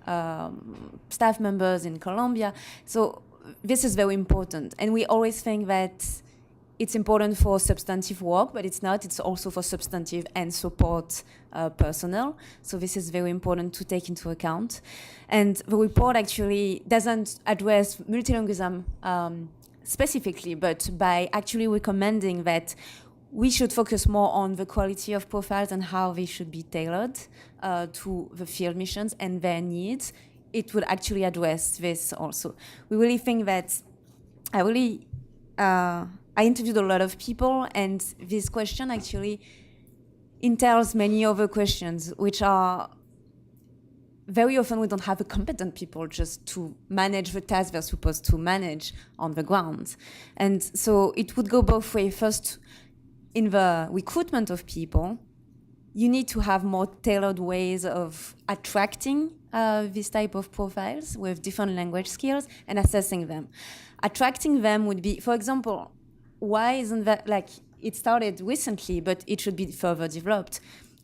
Speaker 2: staff members in Colombia. So this is very important. And we always think that it's important for substantive work, but it's not. It's also for substantive and support personnel. So this is very important to take into account. And the report actually doesn't address multilingualism specifically, but by actually recommending that we should focus more on the quality of profiles and how they should be tailored to the field missions and their needs. It would actually address this also. We really think that I interviewed a lot of people, and this question actually entails many other questions, which are very often we don't have the competent people just to manage the tasks they're supposed to manage on the ground. And so it would go both ways. First, in the recruitment of people, you need to have more tailored ways of attracting this type of profiles with different language skills and assessing them. Attracting them would be, for example, why isn't that, like, it started recently, but it should be further developed.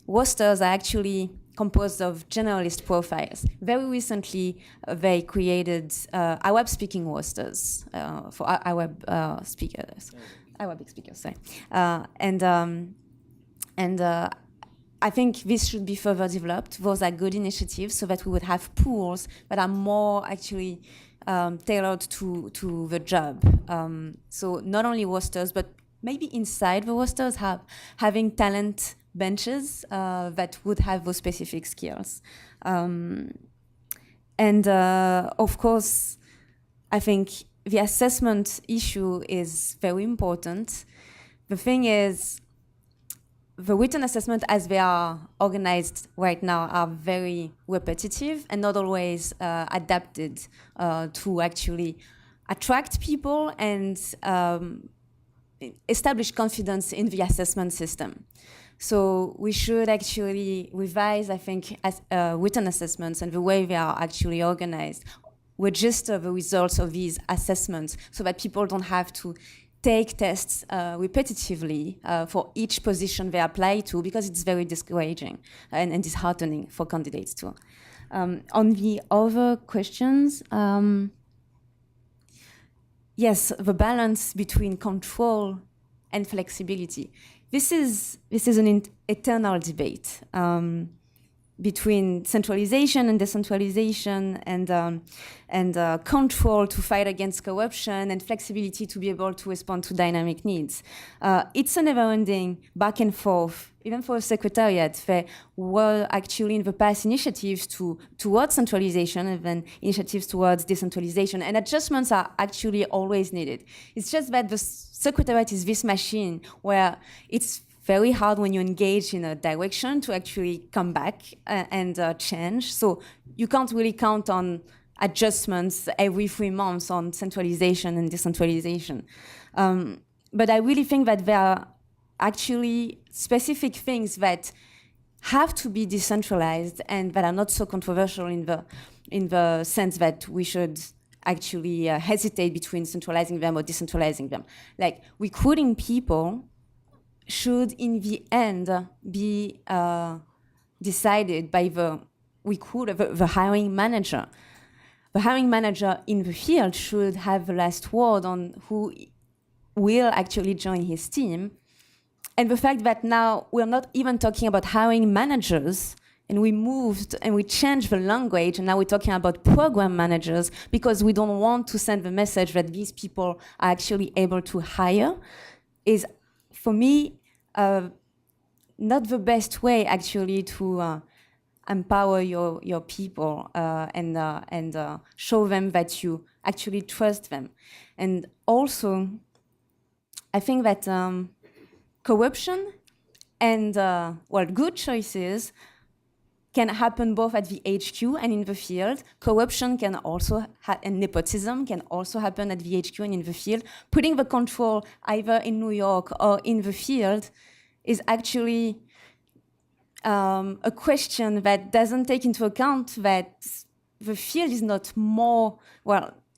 Speaker 2: Rosters are actually composed of generalist profiles. Very recently, they created Arab-speaking rosters for Arab speakers. Arabic speakers, sorry. I think this should be further developed. Those are good initiatives so that we would have pools that are more actually tailored to the job. So not only rosters, but maybe inside the rosters having talent benches that would have those specific skills. Of course, I think the assessment issue is very important. The thing is, the written assessment as they are organized right now are very repetitive and not always adapted to actually attract people and establish confidence in the assessment system. So we should actually revise, I think, written assessments and the way they are actually organized, register the results of these assessments so that people don't have to take tests repetitively for each position they apply to, because it's very discouraging and disheartening for candidates too. On the other questions, yes, the balance between control and flexibility. This is an eternal debate between centralization and decentralization, and control to fight against corruption, and flexibility to be able to respond to dynamic needs. It's a never-ending back and forth. Even for a secretariat, there were actually in the past initiatives towards centralization and then initiatives towards decentralization, and adjustments are actually always needed. It's just that the secretariat is this machine where it's very hard when you engage in a direction to actually come back and change. So you can't really count on adjustments every 3 months on centralization and decentralization. But I really think that there are actually specific things that have to be decentralized and that are not so controversial in the sense that we should actually hesitate between centralizing them or decentralizing them. Like recruiting people should in the end be decided by the recruiter, the hiring manager. The hiring manager in the field should have the last word on who will actually join his team. And the fact that now we're not even talking about hiring managers, and we moved and we changed the language, and now we're talking about program managers because we don't want to send the message that these people are actually able to hire, is, for me, not the best way actually to empower your people and show them that you actually trust them. And also, I think that corruption and good choices can happen both at the HQ and in the field. Corruption can also, and nepotism can also happen at the HQ and in the field. Putting the control either in New York or in the field is actually a question that doesn't take into account that the field is not more,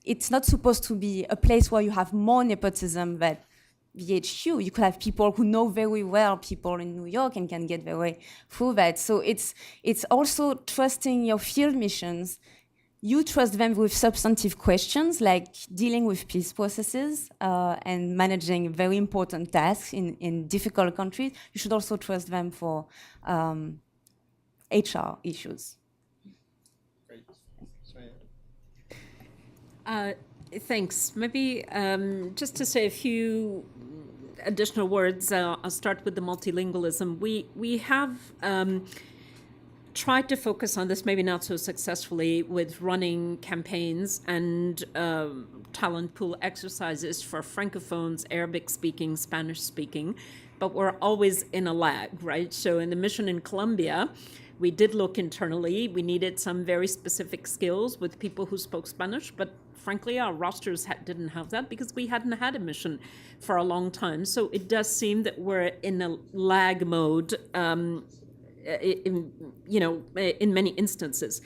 Speaker 2: it's not supposed to be a place where you have more nepotism than the HQ. You could have people who know very well people in New York and can get their way through that. So it's also trusting your field missions. You trust them with substantive questions like dealing with peace processes and managing very important tasks in difficult countries. You should also trust them for HR issues.
Speaker 1: Great.
Speaker 3: Thanks. Maybe just to say a few additional words, I'll start with the multilingualism. We have tried to focus on this, maybe not so successfully, with running campaigns and talent pool exercises for Francophones, Arabic-speaking, Spanish-speaking, but we're always in a lag, right? So in the mission in Colombia, we did look internally. We needed some very specific skills with people who spoke Spanish, but frankly, our rosters didn't have that because we hadn't had a mission for a long time. So it does seem that we're in a lag mode in many instances.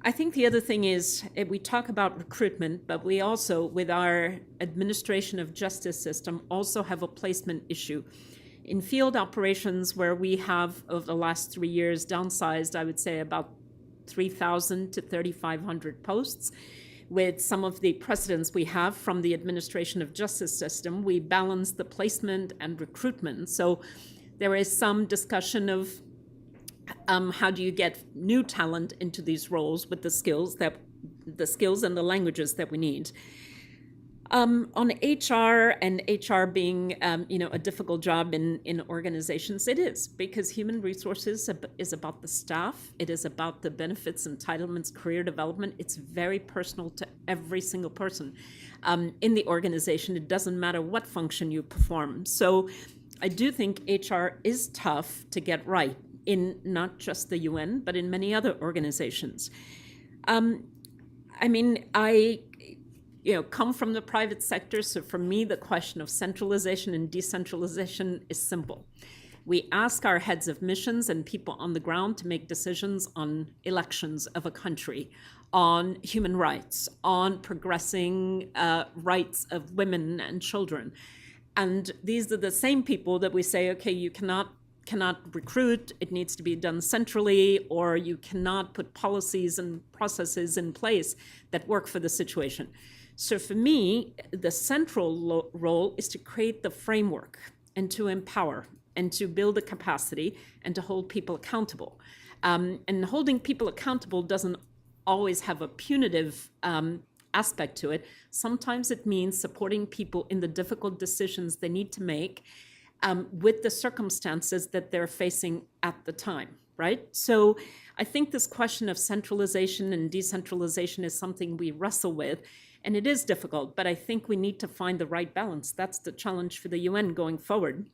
Speaker 3: I think the other thing is we talk about recruitment, but we also, with our administration of justice system, also have a placement issue. In field operations, where we have, over the last 3 years, downsized, I would say, about 3,000 to 3,500 posts, with some of the precedents we have from the administration of justice system, we balance the placement and recruitment. So there is some discussion of how do you get new talent into these roles with the skills and the languages that we need. On HR and HR being, a difficult job in organizations, it is, because human resources is about the staff. It is about the benefits, entitlements, career development. It's very personal to every single person in the organization. It doesn't matter what function you perform. So I do think HR is tough to get right in not just the UN, but in many other organizations. I come from the private sector, so for me, the question of centralization and decentralization is simple. We ask our heads of missions and people on the ground to make decisions on elections of a country, on human rights, on progressing rights of women and children. And these are the same people that we say, okay, you cannot recruit, it needs to be done centrally, or you cannot put policies and processes in place that work for the situation. So for me, the central role is to create the framework and to empower and to build the capacity and to hold people accountable. And holding people accountable doesn't always have a punitive aspect to it. Sometimes it means supporting people in the difficult decisions they need to make with the circumstances that they're facing at the time, right? So I think this question of centralization and decentralization is something we wrestle with, and it is difficult, but I think we need to find the right balance. That's the challenge for the UN going forward.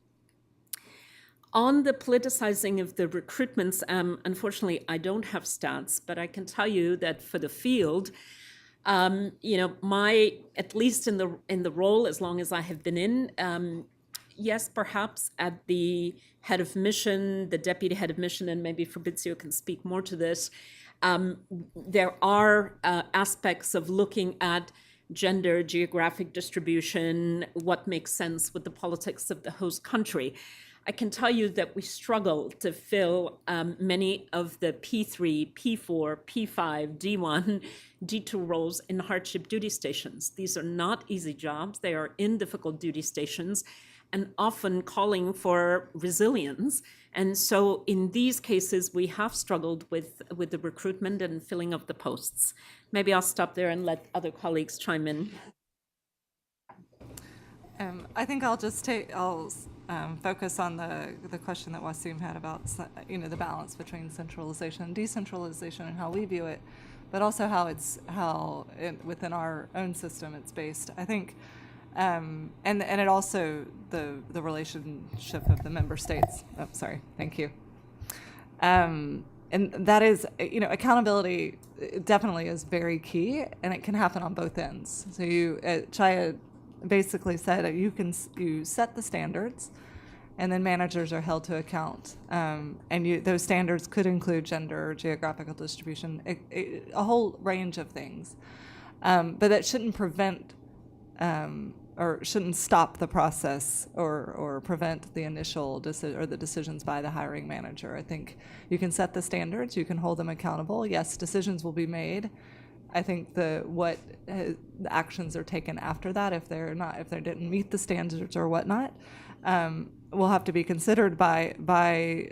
Speaker 3: On the politicizing of the recruitments, unfortunately, I don't have stats, but I can tell you that for the field, at least in the role, as long as I have been in, yes, perhaps at the head of mission, the deputy head of mission, and maybe Fabrizio can speak more to this, there are aspects of looking at gender, geographic distribution, what makes sense with the politics of the host country. I can tell you that we struggle to fill many of the P3, P4, P5, D1, D2 roles in hardship duty stations. These are not easy jobs. They are in difficult duty stations and often calling for resilience. And so in these cases, we have struggled with the recruitment and filling of the posts. Maybe I'll stop there and let other colleagues chime in.
Speaker 4: I think I'll focus on the question that Wasim had about the balance between centralization and decentralization and how we view it, but also within our own system it's based. I think, and it also the relationship of the member states. Oh, sorry, thank you. And that is, accountability definitely is very key, and it can happen on both ends. So Chaya basically said that you set the standards, and then managers are held to account. And those standards could include gender, geographical distribution, a whole range of things. But that shouldn't prevent or shouldn't stop the process or prevent the initial the decisions by the hiring manager. I think you can set the standards, you can hold them accountable. Yes, decisions will be made. I think the actions are taken after that, if they didn't meet the standards or whatnot, will have to be considered by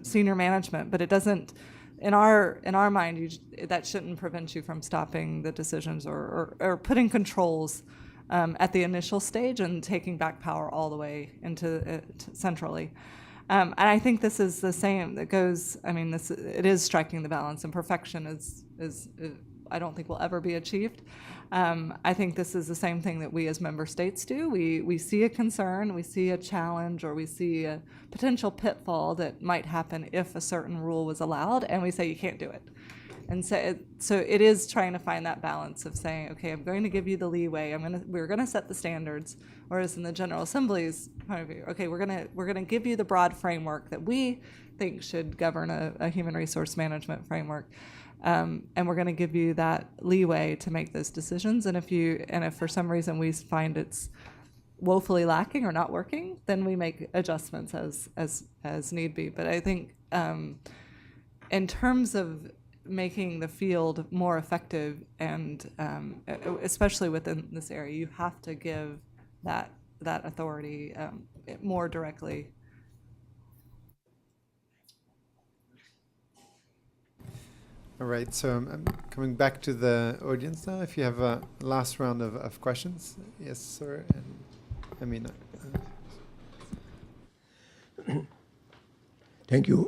Speaker 4: senior management. But it doesn't, in our mind, that shouldn't prevent you from stopping the decisions or putting controls at the initial stage and taking back power all the way into centrally. And I think this is the same that goes. It is striking the balance, and perfection is I don't think will ever be achieved. I think this is the same thing that we as member states do. We see a concern, we see a challenge, or we see a potential pitfall that might happen if a certain rule was allowed, and we say you can't do it. And so it is trying to find that balance of saying, okay, I'm going to give you the leeway. We're gonna set the standards. Whereas in the General Assembly's point of view, okay, we're gonna give you the broad framework that we think should govern a human resource management framework, and we're going to give you that leeway to make those decisions. And if for some reason we find it's woefully lacking or not working, then we make adjustments as need be. But I think in terms of making the field more effective, and especially within this area, you have to give that authority more directly.
Speaker 1: All right, so I'm coming back to the audience now. If you have a last round of questions. Yes, sir. And Amina.
Speaker 9: Thank you.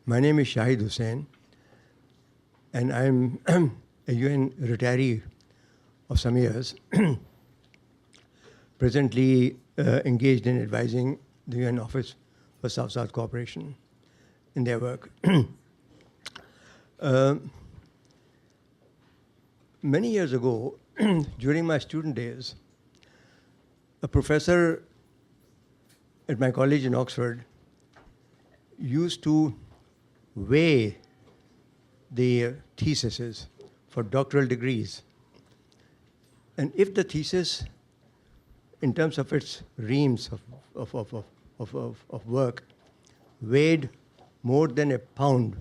Speaker 9: My name is Shahid Hussain, and I'm a UN retiree of some years, presently engaged in advising the UN Office for South-South Cooperation in their work. Many years ago, during my student days, a professor at my college in Oxford used to weigh the theses for doctoral degrees. And if the thesis, in terms of its reams of work, weighed more than a pound,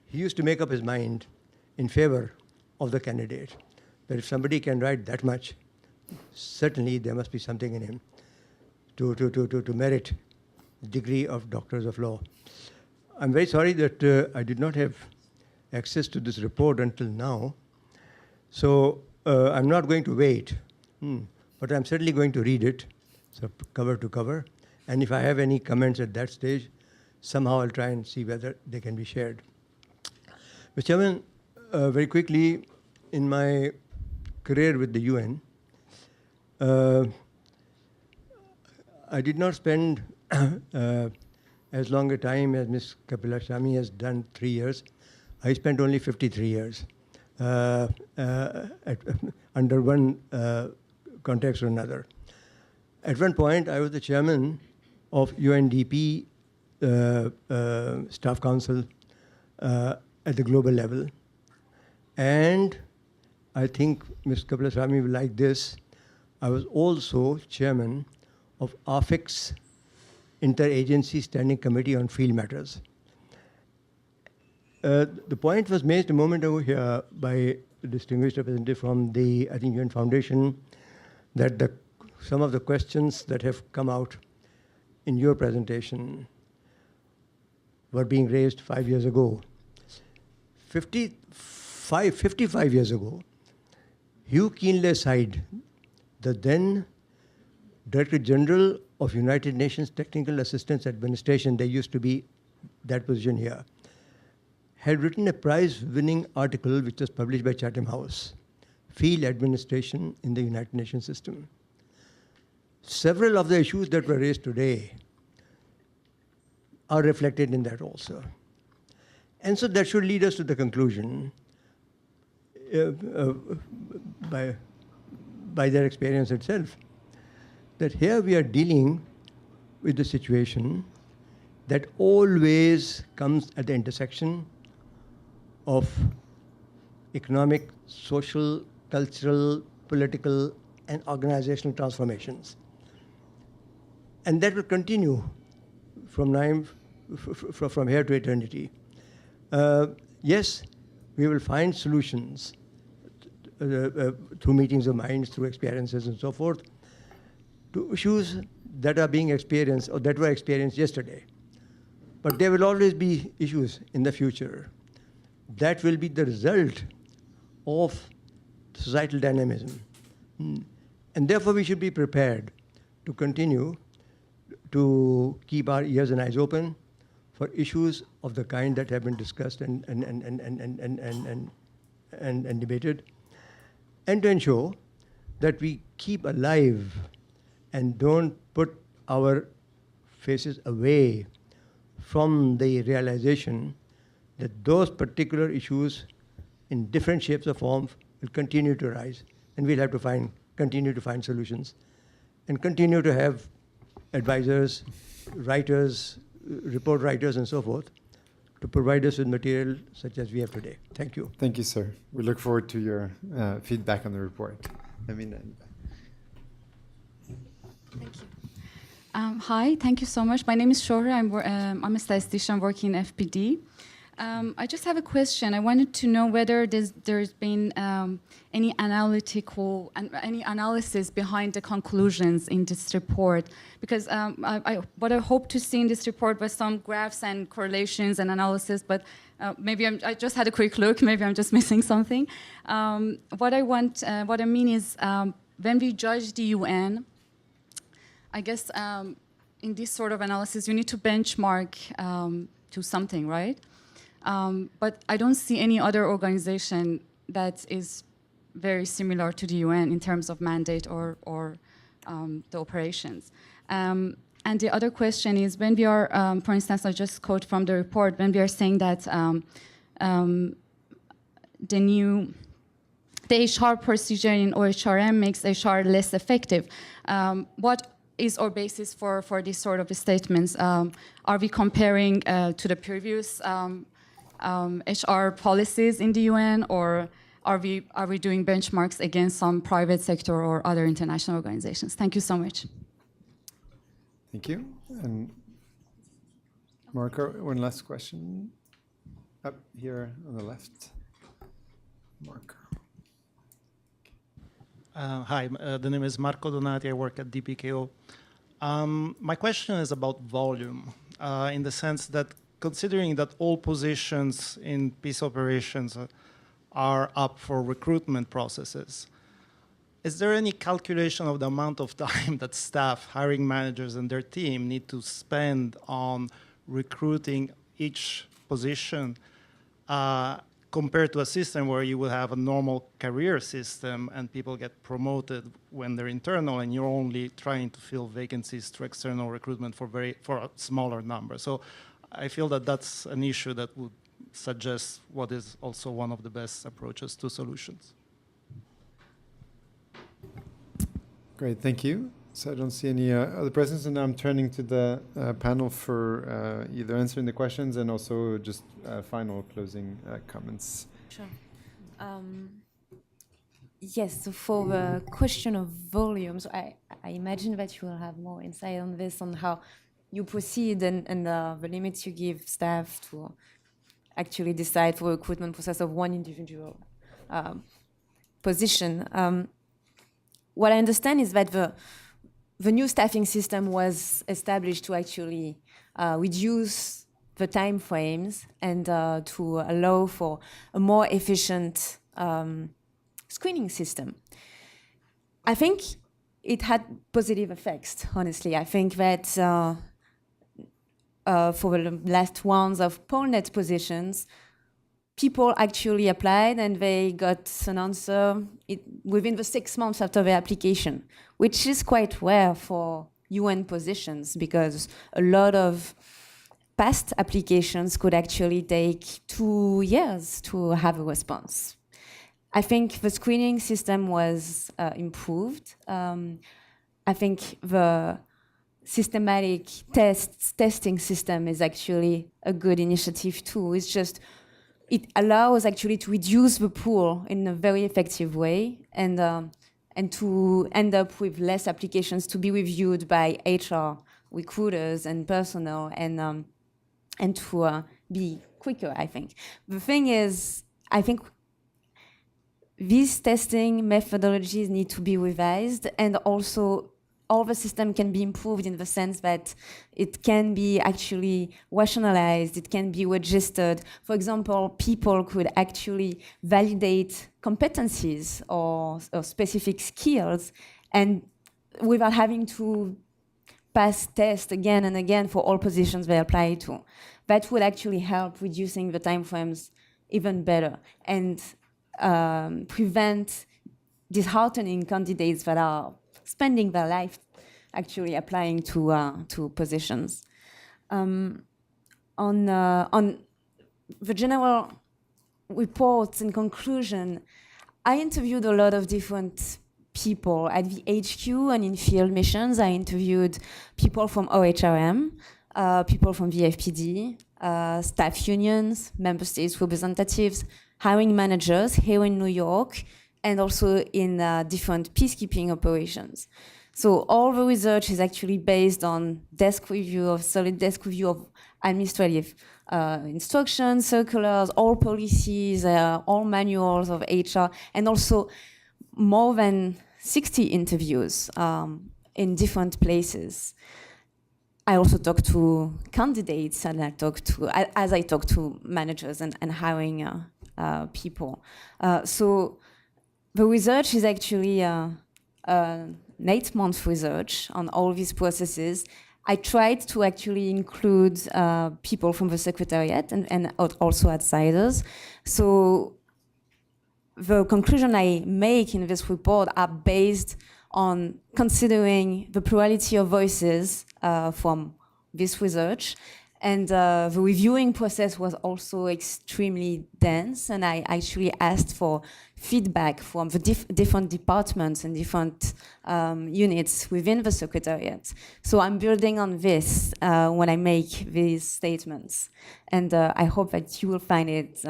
Speaker 9: he used to make up his mind in favor of the candidate. That if somebody can write that much, certainly there must be something in him to merit the degree of Doctors of Law. I'm very sorry that I did not have access to this report until now. So I'm not going to wait, but I'm certainly going to read it, so cover to cover. And if I have any comments at that stage, somehow I'll try and see whether they can be shared. Mr. Chairman, very quickly, in my career with the UN, I did not spend as long a time as Ms. Kapilashami has done, 3 years. I spent only 53 years under one context or another. At one point, I was the chairman of UNDP Staff Council at the global level. And I think Ms. Kapilashami will like this. I was also chairman of AFIC's Interagency Standing Committee on Field Matters. The point was made a moment over here by a distinguished representative from the, I think, UN Foundation, that some of the questions that have come out in your presentation were being raised 5 years ago. 55 years ago, Hugh Keenley-Syed, the then Director General of United Nations Technical Assistance Administration, there used to be that position here, had written a prize-winning article which was published by Chatham House, Field Administration in the United Nations System. Several of the issues that were raised today are reflected in that also. And so that should lead us to the conclusion, by their experience itself, that here we are dealing with the situation that always comes at the intersection of economic, social, cultural, political, and organizational transformations. And that will continue from here to eternity. Yes, we will find solutions through meetings of minds, through experiences and so forth, to issues that are being experienced or that were experienced yesterday. But there will always be issues in the future that will be the result of societal dynamism. And therefore we should be prepared to continue to keep our ears and eyes open for issues of the kind that have been discussed and debated, and to ensure that we keep alive and don't put our faces away from the realization that those particular issues in different shapes or forms will continue to arise, and we'll have to continue to find solutions and continue to have advisors, writers, report writers, and so forth to provide us with material such as we have today. Thank you.
Speaker 1: Thank you, sir. We look forward to your feedback on the report. I mean,
Speaker 10: Thank you. Hi, thank you so much. My name is Shohra. I'm a statistician working in FPD. I just have a question. I wanted to know whether there's been any analysis behind the conclusions in this report, because what I hope to see in this report was some graphs and correlations and analysis, but maybe I just had a quick look. Maybe I'm just missing something. What I mean is, when we judge the UN, I guess in this sort of analysis, you need to benchmark to something, right? But I don't see any other organization that is very similar to the UN in terms of mandate or the operations. And the other question is, when we are, for instance, I just quote from the report, when we are saying that the HR procedure in OHRM makes HR less effective, what is our basis for this sort of statements? Are we comparing to the previous HR policies in the UN, or are we doing benchmarks against some private sector or other international organizations? Thank you so much.
Speaker 1: thank you. And Marco, one last question. Up here on the left. Marco.
Speaker 11: Hi, the name is Marco Donati. I work at DPKO. My question is about volume, in the sense that considering that all positions in peace operations are up for recruitment processes, is there any calculation of the amount of time that staff, hiring managers, and their team need to spend on recruiting each position compared to a system where you will have a normal career system and people get promoted when they're internal, and you're only trying to fill vacancies through external recruitment for a smaller number? So I feel that that's an issue that would suggest what is also one of the best approaches to solutions.
Speaker 1: Great, thank you. So I don't see any other presents, and now I'm turning to the panel for either answering the questions and also just final closing comments.
Speaker 2: Sure. Yes, so for the question of volumes, I imagine that you will have more insight on this, on how you proceed and the limits you give staff to actually decide for the recruitment process of one individual position. What I understand is that the new staffing system was established to actually reduce the time frames and to allow for a more efficient screening system. I think it had positive effects, honestly. I think that for the last rounds of PoleNet positions, people actually applied and they got an answer within the 6 months after their application, which is quite rare for UN positions, because a lot of past applications could actually take 2 years to have a response. I think the screening system was improved. I think the systematic testing system is actually a good initiative too. It's just, it allows actually to reduce the pool in a very effective way, and to end up with less applications to be reviewed by HR recruiters and personnel, and to be quicker, I think. The thing is, I think these testing methodologies need to be revised, and also all the system can be improved in the sense that it can be actually rationalized, it can be registered. For example, people could actually validate competencies or specific skills, and without having to pass tests again and again for all positions they apply to. That would actually help reducing the timeframes even better, and prevent disheartening candidates that are spending their life actually applying to positions. On the general reports and conclusion, I interviewed a lot of different people at the HQ and in field missions. I interviewed people from OHRM, people from the FPD, staff unions, member states representatives, hiring managers here in New York, and also in different peacekeeping operations. So all the research is actually based on solid desk review of administrative instructions, circulars, all policies, all manuals of HR, and also more than 60 interviews in different places. I also talk to candidates, and I talk to managers and hiring people. So the research is actually an 8-month research on all these processes. I tried to actually include people from the Secretariat and also outsiders. So the conclusion I make in this report are based on considering the plurality of voices from this research. And the reviewing process was also extremely dense, and I actually asked for feedback from the different departments and different units within the Secretariat. So I'm building on this when I make these statements. And I hope that you will find it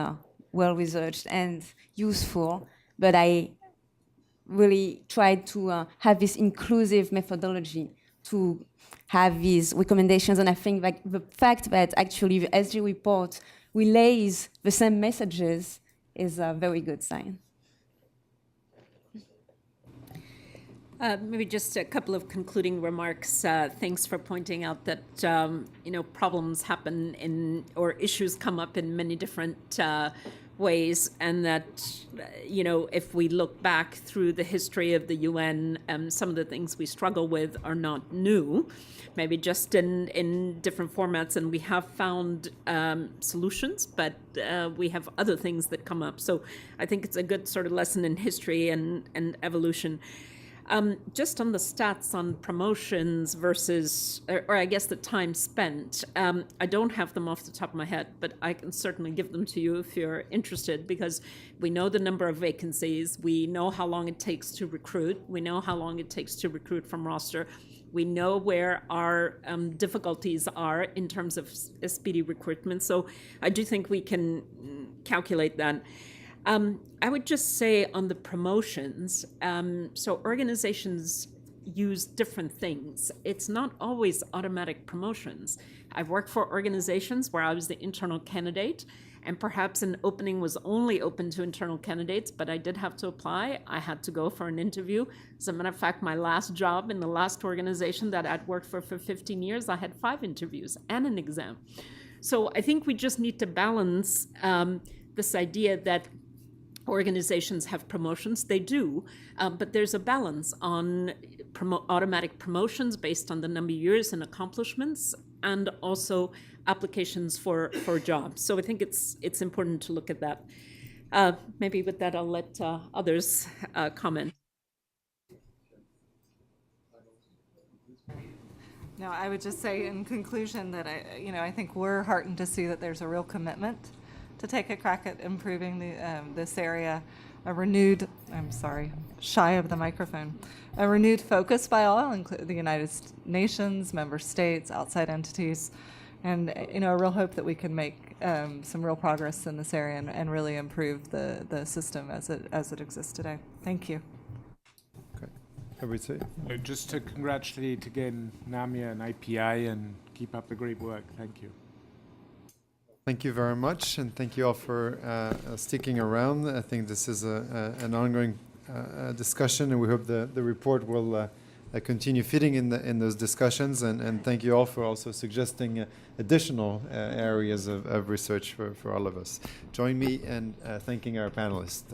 Speaker 2: well-researched and useful, but I really tried to have this inclusive methodology to have these recommendations, and I think that the fact that actually the SG report relays the same messages is a very good sign.
Speaker 3: Maybe just a couple of concluding remarks. Thanks for pointing out that problems happen or issues come up in many different ways, and that if we look back through the history of the UN, some of the things we struggle with are not new, maybe just in different formats, and we have found solutions, but we have other things that come up. So I think it's a good sort of lesson in history and evolution. Just on the stats on promotions versus, or I guess the time spent, I don't have them off the top of my head, but I can certainly give them to you if you're interested, because we know the number of vacancies, we know how long it takes to recruit, we know how long it takes to recruit from roster, we know where our difficulties are in terms of speedy recruitment. So I do think we can calculate that. I would just say on the promotions, so organizations use different things. It's not always automatic promotions. I've worked for organizations where I was the internal candidate, and perhaps an opening was only open to internal candidates, but I did have to apply. I had to go for an interview. As a matter of fact, my last job in the last organization that I'd worked for 15 years, I had 5 interviews and an exam. So I think we just need to balance this idea that organizations have promotions. They do, but there's a balance on automatic promotions based on the number of years and accomplishments, and also applications for jobs. So I think it's important to look at that. Maybe with that, I'll let others comment.
Speaker 4: No, I would just say in conclusion that I think we're heartened to see that there's a real commitment to take a crack at improving this area, a renewed focus by all, including the United Nations, member states, outside entities, and a real hope that we can make some real progress in this area and really improve the system as it exists today. Thank you.
Speaker 1: Okay.
Speaker 5: Just to congratulate again Namia and IPI, and keep up the great work. Thank you.
Speaker 1: Thank you very much, and thank you all for sticking around. I think this is an ongoing discussion, and we hope the report will continue fitting in those discussions. And thank you all for also suggesting additional areas of research for all of us. Join me in thanking our panelists.